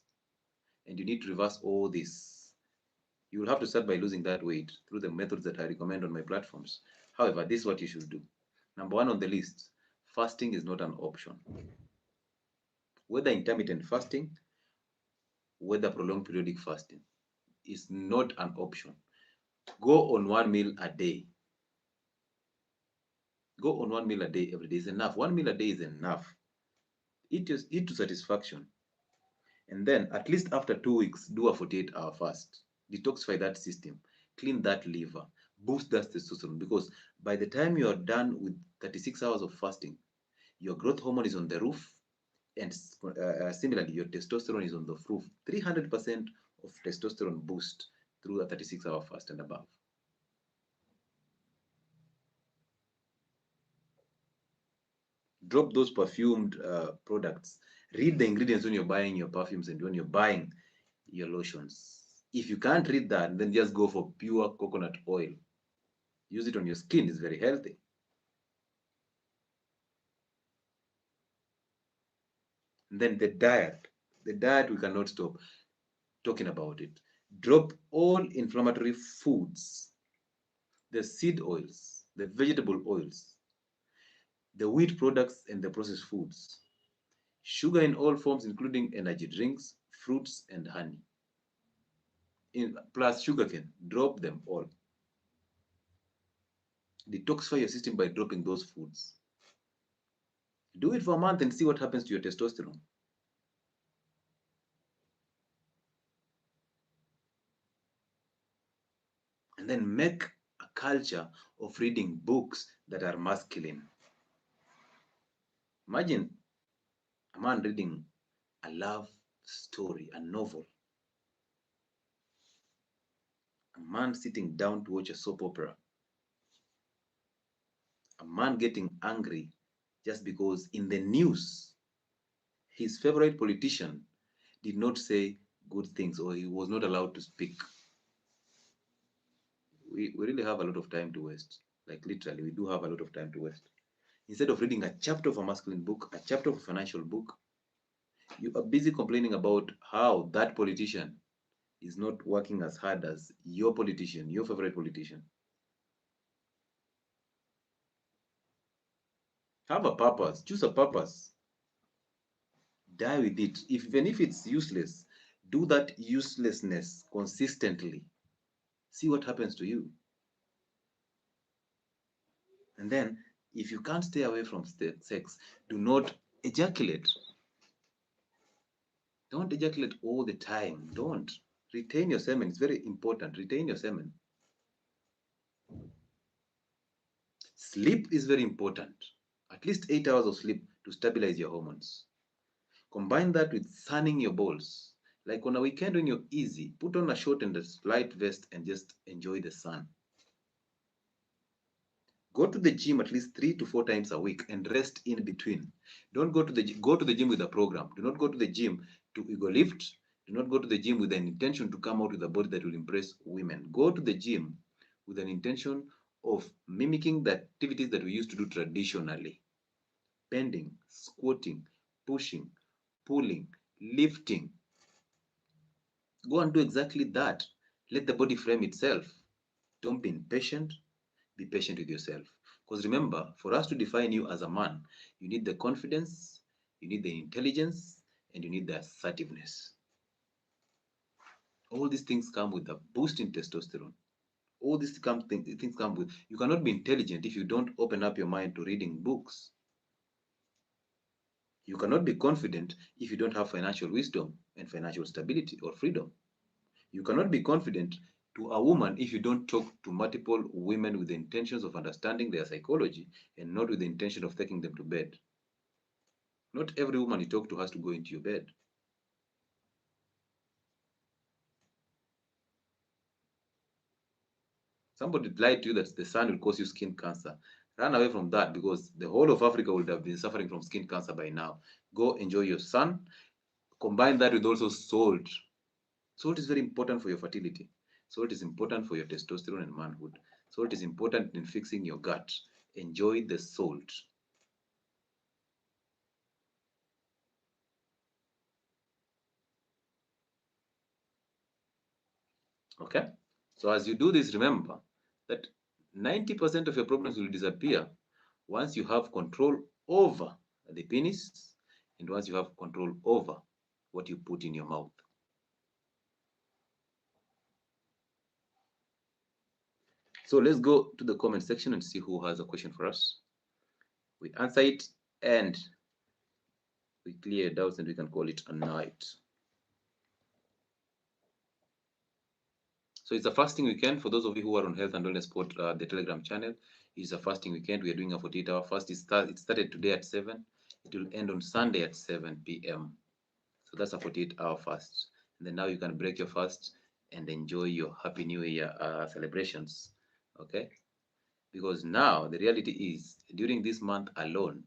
and you need to reverse all this, you will have to start by losing that weight through the methods that I recommend on my platforms. However, this is what you should do. Number one on the list, fasting is not an option. Whether intermittent fasting, whether prolonged periodic fasting, is not an option. Go on 1 meal a day. Go on 1 meal a day every day is enough. 1 meal a day is enough. Eat to satisfaction. And then at least after 2 weeks, do a 48-hour fast. Detoxify that system. Clean that liver. Boost that testosterone. Because by the time you are done with 36 hours of fasting, your growth hormone is on the roof. And similarly, your testosterone is on the roof. 300% of testosterone boost through a 36-hour fast and above. Drop those perfumed products. Read the ingredients when you're buying your perfumes and when you're buying your lotions. If you can't read that, then just go for pure coconut oil. Use it on your skin, it's very healthy. And then the diet we cannot stop talking about it. Drop all inflammatory foods, the seed oils, the vegetable oils, the wheat products, and the processed foods. Sugar in all forms, including energy drinks, fruits, and honey. Plus sugarcane, drop them all. Detoxify your system by dropping those foods. Do it for a month and see what happens to your testosterone. And then make a culture of reading books that are masculine. Imagine a man reading a love story, a novel, a man sitting down to watch a soap opera, a man getting angry just because in the news his favorite politician did not say good things or he was not allowed to speak. We really have a lot of time to waste. Like literally, we do have a lot of time to waste. Instead of reading a chapter of a masculine book, a chapter of a financial book, you are busy complaining about how that politician is not working as hard as your politician, your favorite politician. Have a purpose, choose a purpose, die with it. Even if it's useless, do that uselessness consistently. See what happens to you. And then, if you can't stay away from sex, do not ejaculate. Don't ejaculate all the time. Don't. Retain your semen. It's very important. Retain your semen. Sleep is very important. At least 8 hours of sleep to stabilize your hormones. Combine that with sunning your balls. Like on a weekend when you're easy, put on a short and a light vest and just enjoy the sun. Go to the gym at least 3 to 4 times a week and rest in between. Don't go to the gym with a program. Do not go to the gym to ego lift. Do not go to the gym with an intention to come out with a body that will impress women. Go to the gym with an intention of mimicking the activities that we used to do traditionally. Bending, squatting, pushing, pulling, lifting. Go and do exactly that. Let the body frame itself. Don't be impatient. Be patient with yourself. Because remember, for us to define you as a man, you need the confidence, you need the intelligence, and you need the assertiveness. All these things come with a boost in testosterone. All these things come with, you cannot be intelligent if you don't open up your mind to reading books. You cannot be confident if you don't have financial wisdom and financial stability or freedom. You cannot be confident to a woman if you don't talk to multiple women with the intentions of understanding their psychology and not with the intention of taking them to bed. Not every woman you talk to has to go into your bed. Somebody lied to you that the sun will cause you skin cancer. Run away from that because the whole of Africa would have been suffering from skin cancer by now. Go enjoy your sun. Combine that with also salt. Salt is very important for your fertility. Salt is important for your testosterone and manhood. Salt is important in fixing your gut. Enjoy the salt. Okay? So as you do this, remember that 90% of your problems will disappear once you have control over the penis and once you have control over what you put in your mouth. So let's go to the comment section and see who has a question for us. We answer it and we clear doubts and we can call it a night. So it's a fasting weekend. For those of you who are on Health and Wellness Pod, the Telegram channel, it's a fasting weekend. We are doing a 48-hour fast. It started today at 7. It will end on Sunday at 7 p.m. So that's a 48-hour fast. And then now you can break your fast and enjoy your Happy New Year celebrations. Okay? Because now the reality is, during this month alone,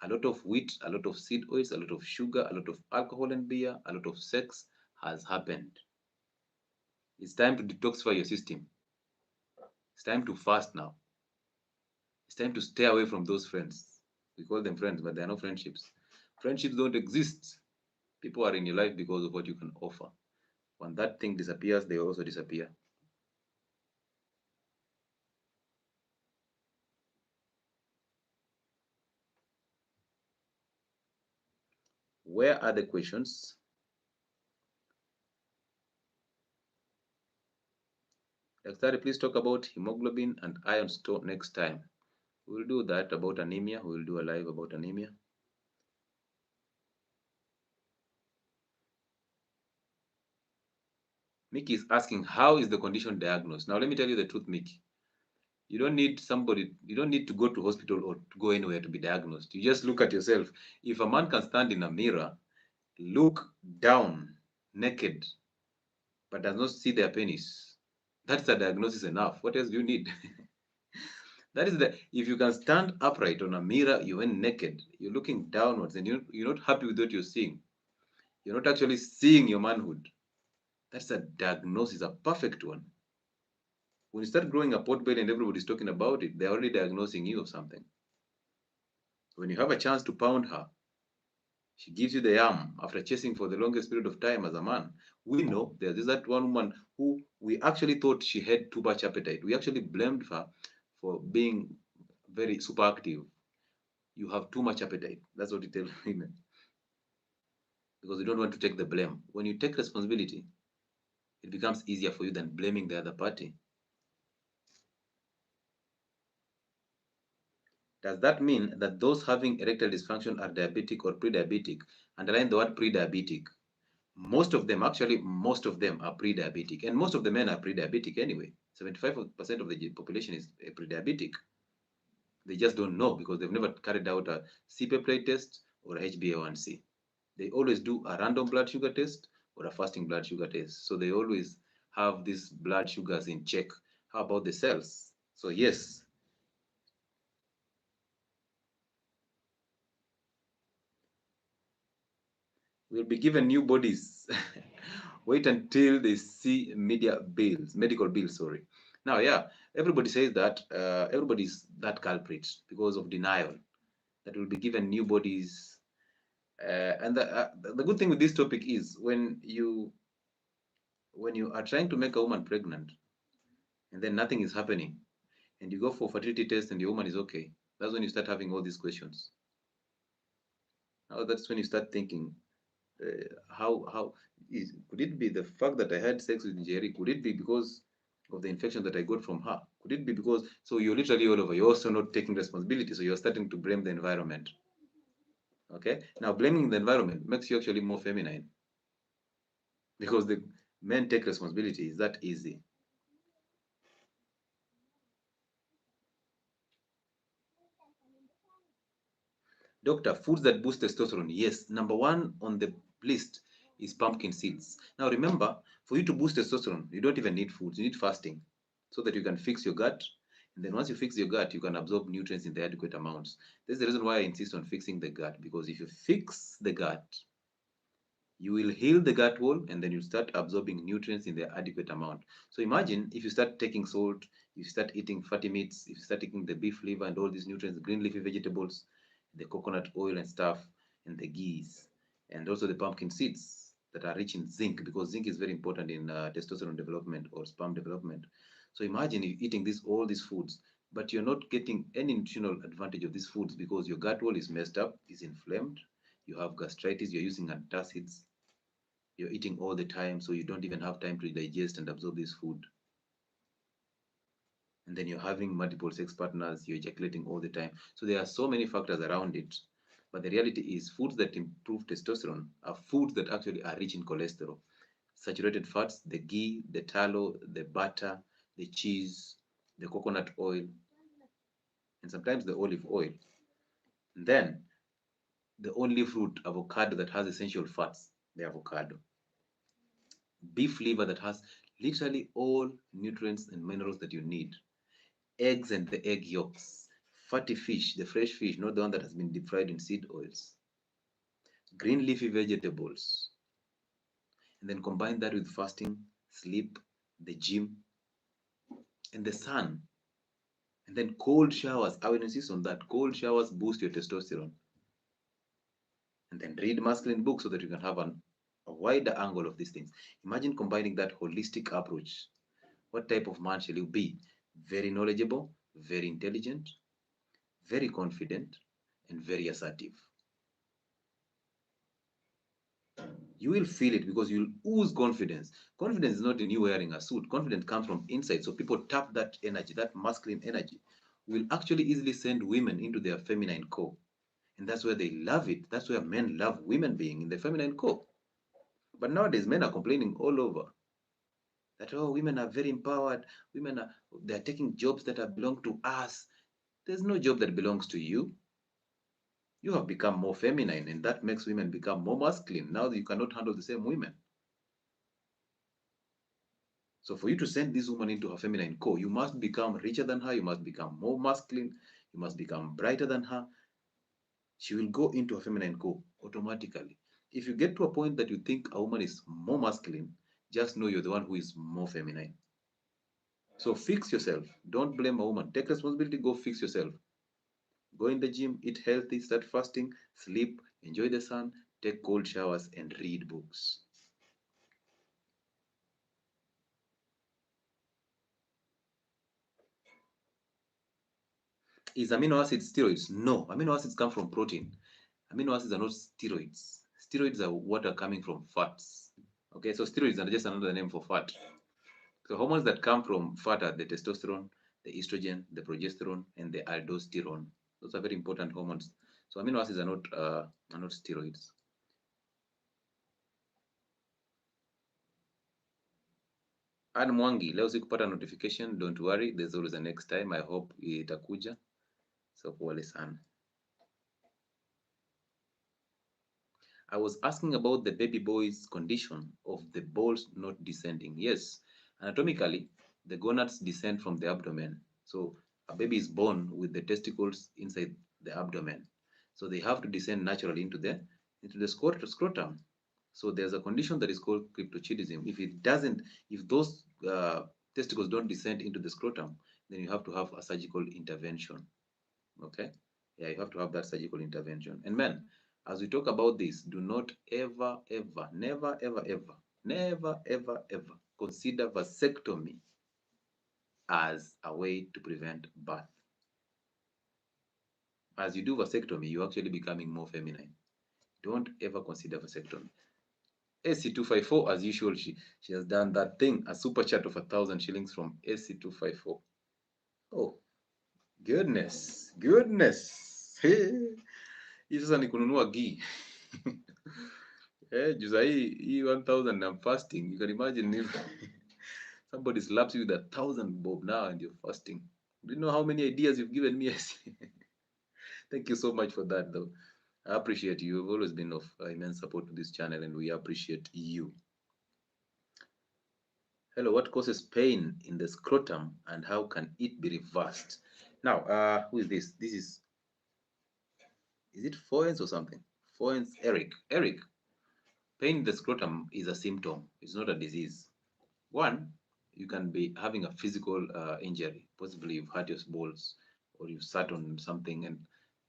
a lot of wheat, a lot of seed oils, a lot of sugar, a lot of alcohol and beer, a lot of sex has happened. It's time to detoxify your system. It's time to fast now. It's time to stay away from those friends. We call them friends, but they are not friendships. Friendships don't exist. People are in your life because of what you can offer. When that thing disappears, they also disappear. Where are the questions? Daktari, please talk about hemoglobin and iron store next time. We'll do that about anemia. We'll do a live about anemia. Mickey is asking, how is the condition diagnosed? Now, let me tell you the truth, Mickey. You don't need somebody, you don't need to go to hospital or to go anywhere to be diagnosed. You just look at yourself. If a man can stand in a mirror, look down naked, but does not see their penis, that's a diagnosis enough. What else do you need? That is the, if you can stand upright on a mirror, you went naked, you're looking downwards, and you're not happy with what you're seeing. You're not actually seeing your manhood. That's a diagnosis, a perfect one. When you start growing a pot belly and everybody's talking about it, they're already diagnosing you of something. When you have a chance to pound her, she gives you the yam after chasing for the longest period of time as a man. We know there's that one woman who we actually thought she had too much appetite. We actually blamed her for being very super active. You have too much appetite. That's what we tell women. Because you don't want to take the blame. When you take responsibility, it becomes easier for you than blaming the other party. Does that mean that those having erectile dysfunction are diabetic or pre-diabetic? Underline the word pre-diabetic. Most of them, actually, most of them are pre-diabetic, and most of the men are pre-diabetic anyway. 75% of the population is pre-diabetic. They just don't know because they've never carried out a C-peptide test or a HbA1c. They always do a random blood sugar test or a fasting blood sugar test. So they always have these blood sugars in check. How about the cells? So yes, we'll be given new bodies. Wait until they see medical bills, sorry. Now, yeah, everybody says that everybody's that culprit because of denial, that will be given new bodies. And the good thing with this topic is when you are trying to make a woman pregnant and then nothing is happening, and you go for fertility test and your woman is okay, that's when you start having all these questions. Now that's when you start thinking, how is, could it be the fact that I had sex with Jerry? Could it be because of the infection that I got from her? Could it be because, so you're literally all over, you're also not taking responsibility, so you're starting to blame the environment. Okay, now blaming the environment makes you actually more feminine because the men take responsibility. Is that easy? Doctor, foods that boost testosterone. Yes, number one on the list is pumpkin seeds. Now remember, for you to boost testosterone, you don't even need foods, you need fasting so that you can fix your gut. And then once you fix your gut, you can absorb nutrients in the adequate amounts. That's the reason why I insist on fixing the gut, because if you fix the gut, you will heal the gut wall and then you start absorbing nutrients in the adequate amount. So imagine if you start taking salt, if you start eating fatty meats, if you start taking the beef liver and all these nutrients, green leafy vegetables, the coconut oil and stuff, and the ghee, and also the pumpkin seeds that are rich in zinc, because zinc is very important in testosterone development or sperm development. So imagine you eating all these foods, but you're not getting any nutritional advantage of these foods because your gut wall is messed up, is inflamed, you have gastritis, you're using antacids, you're eating all the time, so you don't even have time to digest and absorb this food. And then you're having multiple sex partners, you're ejaculating all the time. So there are so many factors around it. But the reality is foods that improve testosterone are foods that actually are rich in cholesterol. Saturated fats, the ghee, the tallow, the butter, the cheese, the coconut oil, and sometimes the olive oil. And then the only fruit, avocado, that has essential fats, the avocado. Beef liver that has literally all nutrients and minerals that you need. Eggs and the egg yolks. Fatty fish, the fresh fish, not the one that has been deep fried in seed oils. Green leafy vegetables. And then combine that with fasting, sleep, the gym, and the sun. And then cold showers. I will insist on that. Cold showers boost your testosterone. And then read masculine books so that you can have a wider angle of these things. Imagine combining that holistic approach. What type of man shall you be? Very knowledgeable, very intelligent, very confident, and very assertive. You will feel it because you'll ooze confidence. Confidence is not in you wearing a suit. Confidence comes from inside. So people tap that energy, that masculine energy, will actually easily send women into their feminine core. And that's where they love it. That's where men love women being in the feminine core. But nowadays, men are complaining all over. that, oh, women are very empowered, they're taking jobs that are belong to us. There's no job that belongs to you. You have become more feminine, and that makes women become more masculine. Now you cannot handle the same women. So for you to send this woman into her feminine core, you must become richer than her, you must become more masculine, you must become brighter than her. She will go into her feminine core automatically. If you get to a point that you think a woman is more masculine, just know you're the one who is more feminine. So fix yourself. Don't blame a woman. Take responsibility, go fix yourself. Go in the gym, eat healthy, start fasting, sleep, enjoy the sun, take cold showers, and read books. Is amino acids steroids? No, amino acids come from protein. Amino acids are not steroids. Steroids are what are coming from fats. Okay, so steroids are just another name for fat. So hormones that come from fat are the testosterone, the estrogen, the progesterone, and the aldosterone. Those are very important hormones. So amino acids are not steroids. Ann Mwangi, leo sikupata notification. Don't worry, there's always a next time. I hope itakuja. So pole sana. I was asking about the baby boy's condition of the balls not descending. Yes, anatomically, the gonads descend from the abdomen. So a baby is born with the testicles inside the abdomen. So they have to descend naturally into the scrotum. So there's a condition that is called cryptorchidism. If those testicles don't descend into the scrotum, then you have to have a surgical intervention. Okay, yeah, you have to have that surgical intervention. And men, as we talk about this, do not ever, ever, never, ever, ever, never, ever, ever consider vasectomy as a way to prevent birth. As you do vasectomy, you're actually becoming more feminine. Don't ever consider vasectomy. AC254, as usual, she has done that thing, a super chat of 1,000 shillings from AC254. Oh, goodness, goodness. Hey. Hii sasa ni kununua ghee. Juu hii 1,000 I'm fasting. You can imagine if somebody slaps you with 1,000 bob now and you're fasting. Do you know how many ideas you've given me? Thank you so much for that, though. I appreciate you. You've always been of immense support to this channel, and we appreciate you. Hello, what causes pain in the scrotum, and how can it be reversed? Now, who is this? This is it Foyens or something? Foyens, Eric. Eric, pain in the scrotum is a symptom. It's not a disease. One, you can be having a physical injury. Possibly you've hurt your balls or you've sat on something, and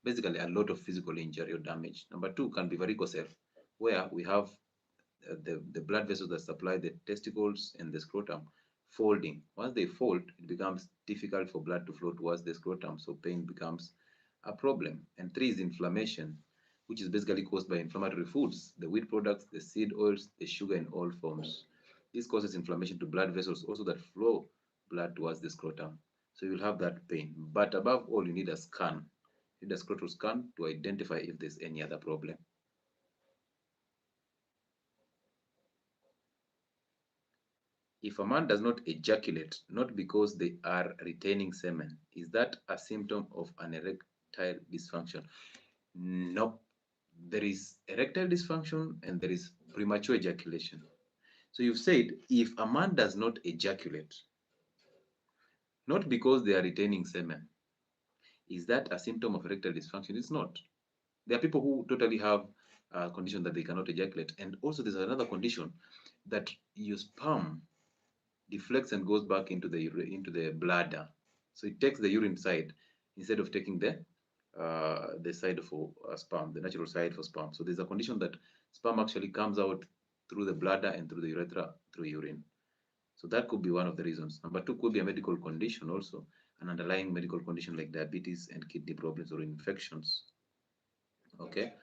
basically a lot of physical injury or damage. Number two can be varicocele, where we have the blood vessels that supply the testicles and the scrotum folding. Once they fold, it becomes difficult for blood to flow towards the scrotum, so pain becomes a problem. And three is inflammation, which is basically caused by inflammatory foods, the wheat products, the seed oils, the sugar in all forms. This causes inflammation to blood vessels also that flow blood towards the scrotum. So you'll have that pain. But above all, you need a scan. You need a scrotal scan to identify if there's any other problem. If a man does not ejaculate, not because they are retaining semen, is that a symptom of an erectile dysfunction? Nope. There is erectile dysfunction and there is premature ejaculation. So you've said if a man does not ejaculate, not because they are retaining semen, is that a symptom of erectile dysfunction? It's not. There are people who totally have a condition that they cannot ejaculate. And also there's another condition that your sperm deflects and goes back into the bladder. So it takes the urine side instead of taking the side for sperm, the natural side for sperm. So there's a condition that sperm actually comes out through the bladder and through the urethra through urine. So that could be one of the reasons. Number two could be a medical condition also, an underlying medical condition like diabetes and kidney problems or infections. Okay.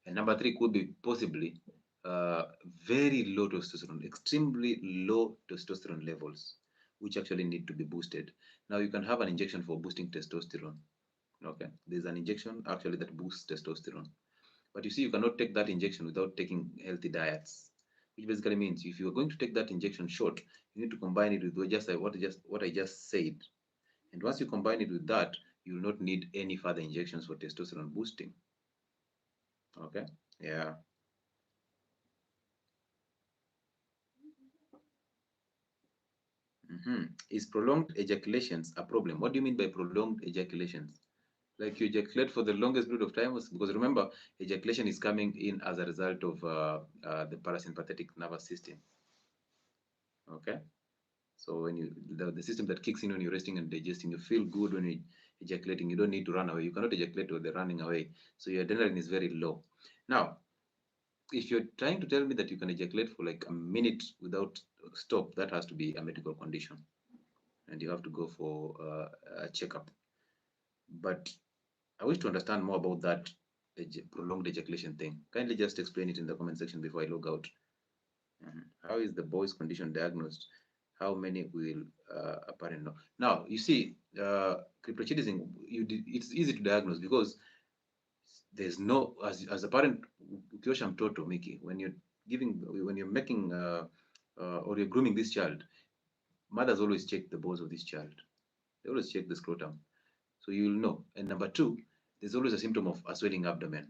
And number three could be possibly very low testosterone, extremely low testosterone levels, which actually need to be boosted. Now you can have an injection for boosting testosterone. Okay, there's an injection actually that boosts testosterone. But you see, you cannot take that injection without taking healthy diets. which basically means if you are going to take that injection shot, you need to combine it with what I just said. And once you combine it with that, you will not need any further injections for testosterone boosting. Okay? Yeah. Is prolonged ejaculations a problem? What do you mean by prolonged ejaculations? Like you ejaculate for the longest period of time? Because remember, ejaculation is coming in as a result of the parasympathetic nervous system. Okay? So when the system that kicks in when you're resting and digesting, you feel good when you're ejaculating. You don't need to run away. You cannot ejaculate when they're running away. So your adrenaline is very low. Now, if you're trying to tell me that you can ejaculate for like a minute without stop, that has to be a medical condition, and you have to go for a checkup. But I wish to understand more about that prolonged ejaculation thing. Kindly just explain it in the comment section before I log out. How is the boy's condition diagnosed? How many will a parent know? Now, you see, cryptorchidism, it's easy to diagnose because there's no, as a parent, ukiosha mtoto Miki, when you're making or you're grooming this child, mothers always check the balls of this child. They always check the scrotum, so you'll know. And number two, there's always a symptom of a swelling abdomen.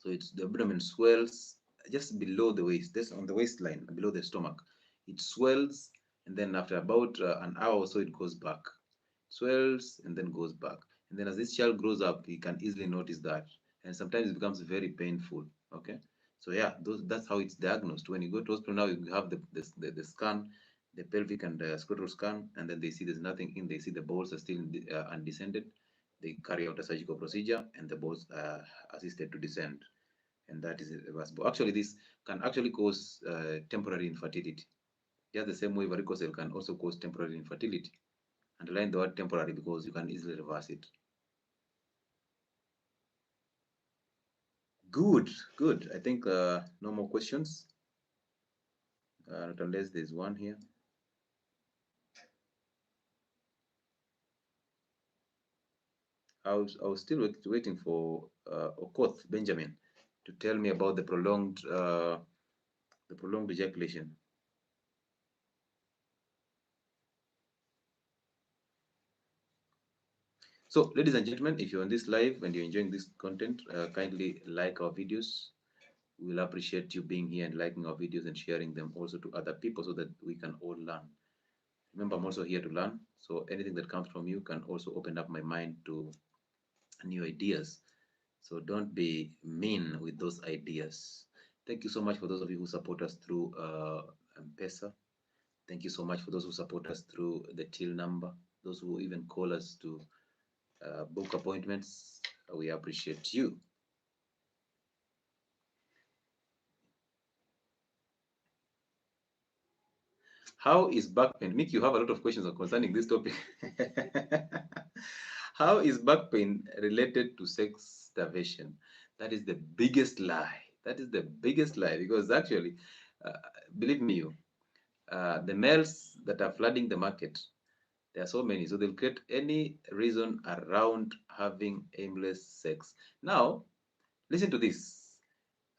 So it's the abdomen swells just below the waist, that's on the waistline, below the stomach. It swells, and then after about an hour or so, it goes back. Swells and then goes back. And then as this child grows up, he can easily notice that. And sometimes it becomes very painful. Okay. So yeah, that's how it's diagnosed. When you go to hospital now, you have the scan, the pelvic and scrotal scan, and then they see there's nothing in. They see the balls are still undescended. They carry out a surgical procedure, and the balls are assisted to descend, and that is reversible. Actually, this can actually cause temporary infertility. Just the same way varicocele can also cause temporary infertility. Underline the word temporary because you can easily reverse it. Good, good. I think no more questions, not unless there's one here. I was still waiting for Okoth Benjamin to tell me about the prolonged ejaculation. So, ladies and gentlemen, if you're on this live and you're enjoying this content, kindly like our videos. We'll appreciate you being here and liking our videos and sharing them also to other people so that we can all learn. Remember, I'm also here to learn. So anything that comes from you can also open up my mind to new ideas. So don't be mean with those ideas. Thank you so much for those of you who support us through M-Pesa. Thank you so much for those who support us through the till number, those who even call us to book appointments. We appreciate you. How is back pain? Mick, you have a lot of questions concerning this topic. How is back pain related to sex starvation? That is the biggest lie. That is the biggest lie because actually, uh, believe me, the males that are flooding the market, there are so many, so they'll create any reason around having aimless sex. Now, listen to this.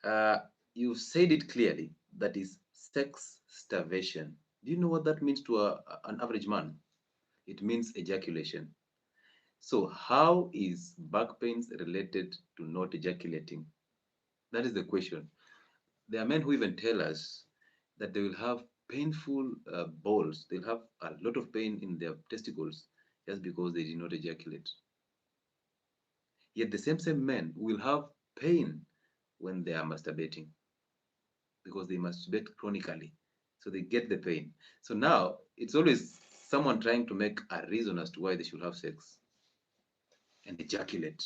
Uh, you've said it clearly. That is sex starvation. Do you know what that means to an average man? It means ejaculation. So, how is back pains related to not ejaculating? That is the question. There are men who even tell us that they will have painful balls. They'll have a lot of pain in their testicles just because they did not ejaculate. Yet the same men will have pain when they are masturbating because they masturbate chronically. So they get the pain. So now it's always someone trying to make a reason as to why they should have sex and ejaculate.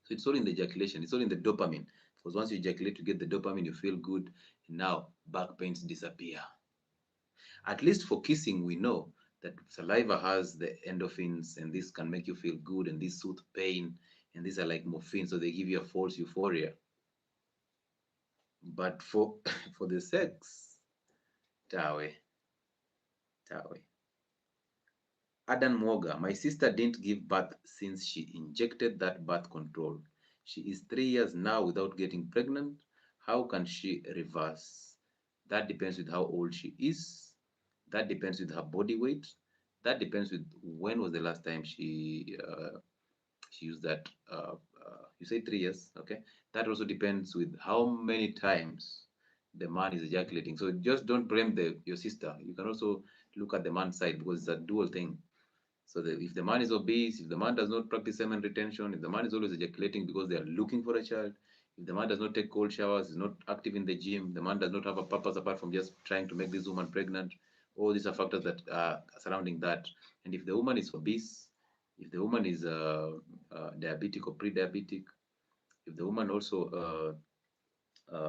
So it's all in the ejaculation, it's all in the dopamine. Because once you ejaculate, you get the dopamine, you feel good, and now back pains disappear. At least for kissing, we know that saliva has the endorphins, and this can make you feel good, and this soothe pain, and these are like morphine, so they give you a false euphoria. But for for the sex, tawe, tawe. Adan Moga, my sister didn't give birth since she injected that birth control. She is 3 years now without getting pregnant. How can she reverse? That depends with how old she is. That depends with her body weight. That depends with when was the last time she used that. You say 3 years, okay? That also depends with how many times the man is ejaculating. So just don't blame your sister. You can also look at the man's side because it's a dual thing. So if the man is obese, if the man does not practice semen retention, if the man is always ejaculating because they are looking for a child, if the man does not take cold showers, is not active in the gym, the man does not have a purpose apart from just trying to make this woman pregnant, all these are factors that are surrounding that. And if the woman is obese, if the woman is diabetic or pre-diabetic, if the woman also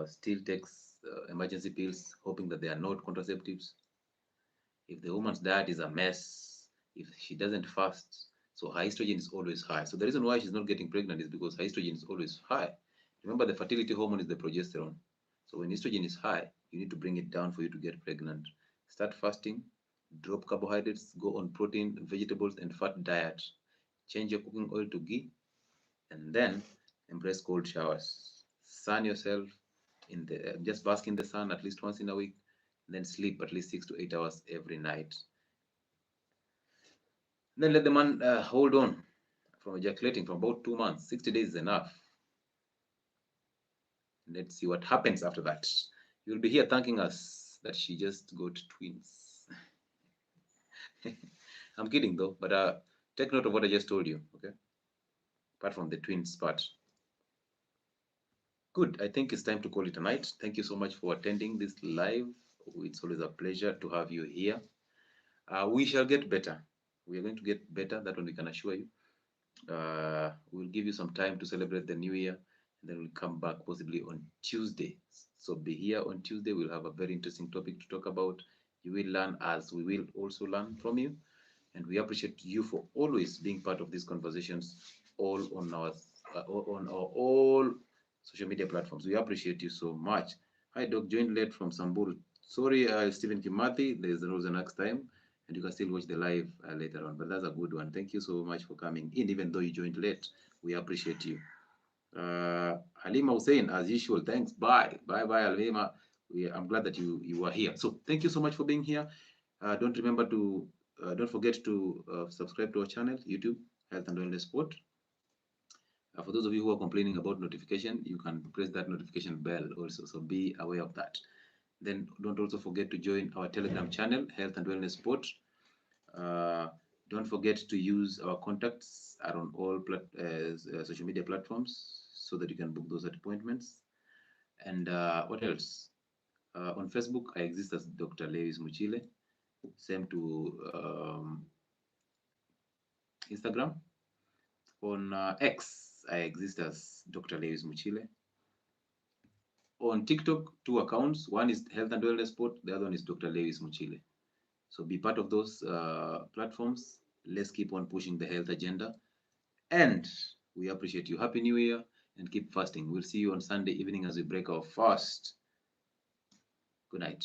still takes emergency pills, hoping that they are not contraceptives, if the woman's diet is a mess, if she doesn't fast, so her estrogen is always high. So the reason why she's not getting pregnant is because her estrogen is always high. Remember, the fertility hormone is the progesterone. So when estrogen is high, you need to bring it down for you to get pregnant. Start fasting, drop carbohydrates, go on protein, vegetables, and fat diet. Change your cooking oil to ghee, and then embrace cold showers. Sun yourself in the just bask in the sun at least once in a week, and then sleep at least 6 to 8 hours every night. Then let the man hold on from ejaculating for about 2 months. 60 days is enough. Let's see what happens after that. You'll be here thanking us that she just got twins. I'm kidding though, but take note of what I just told you, okay? Apart from the twins part. Good. I think it's time to call it a night. Thank you so much for attending this live. It's always a pleasure to have you here. We shall get better. We are going to get better. That one we can assure you. We'll give you some time to celebrate the new year, and then we'll come back possibly on Tuesday. So be here on Tuesday. We'll have a very interesting topic to talk about. You will learn as we will also learn from you, and we appreciate you for always being part of these conversations, all on our all social media platforms. We appreciate you so much. Hi, Doc. Joined late from Samburu. Sorry, Stephen Kimathi. There's the next time, and you can still watch the live later on. But that's a good one. Thank you so much for coming in, even though you joined late. We appreciate you. Halima Hussein, as usual, thanks. Bye, Halima. I'm glad that you are here. So thank you so much for being here. Don't forget to subscribe to our channel, YouTube Health and Wellness Sport. For those of you who are complaining about notification, you can press that notification bell also. So be aware of that. Then don't also forget to join our Telegram channel, Health and Wellness Sport. Don't forget to use our contacts on all social media platforms so that you can book those appointments. And what else? On Facebook, I exist as Dr. Lewis Muchile. Same to Instagram. On X, I exist as Dr. Lewis Muchile. On TikTok, 2 accounts. One is Health and Wellness Sport. The other one is Dr. Lewis Muchile. So be part of those platforms. Let's keep on pushing the health agenda. And we appreciate you. Happy New Year, and keep fasting. We'll see you on Sunday evening as we break our fast. Good night.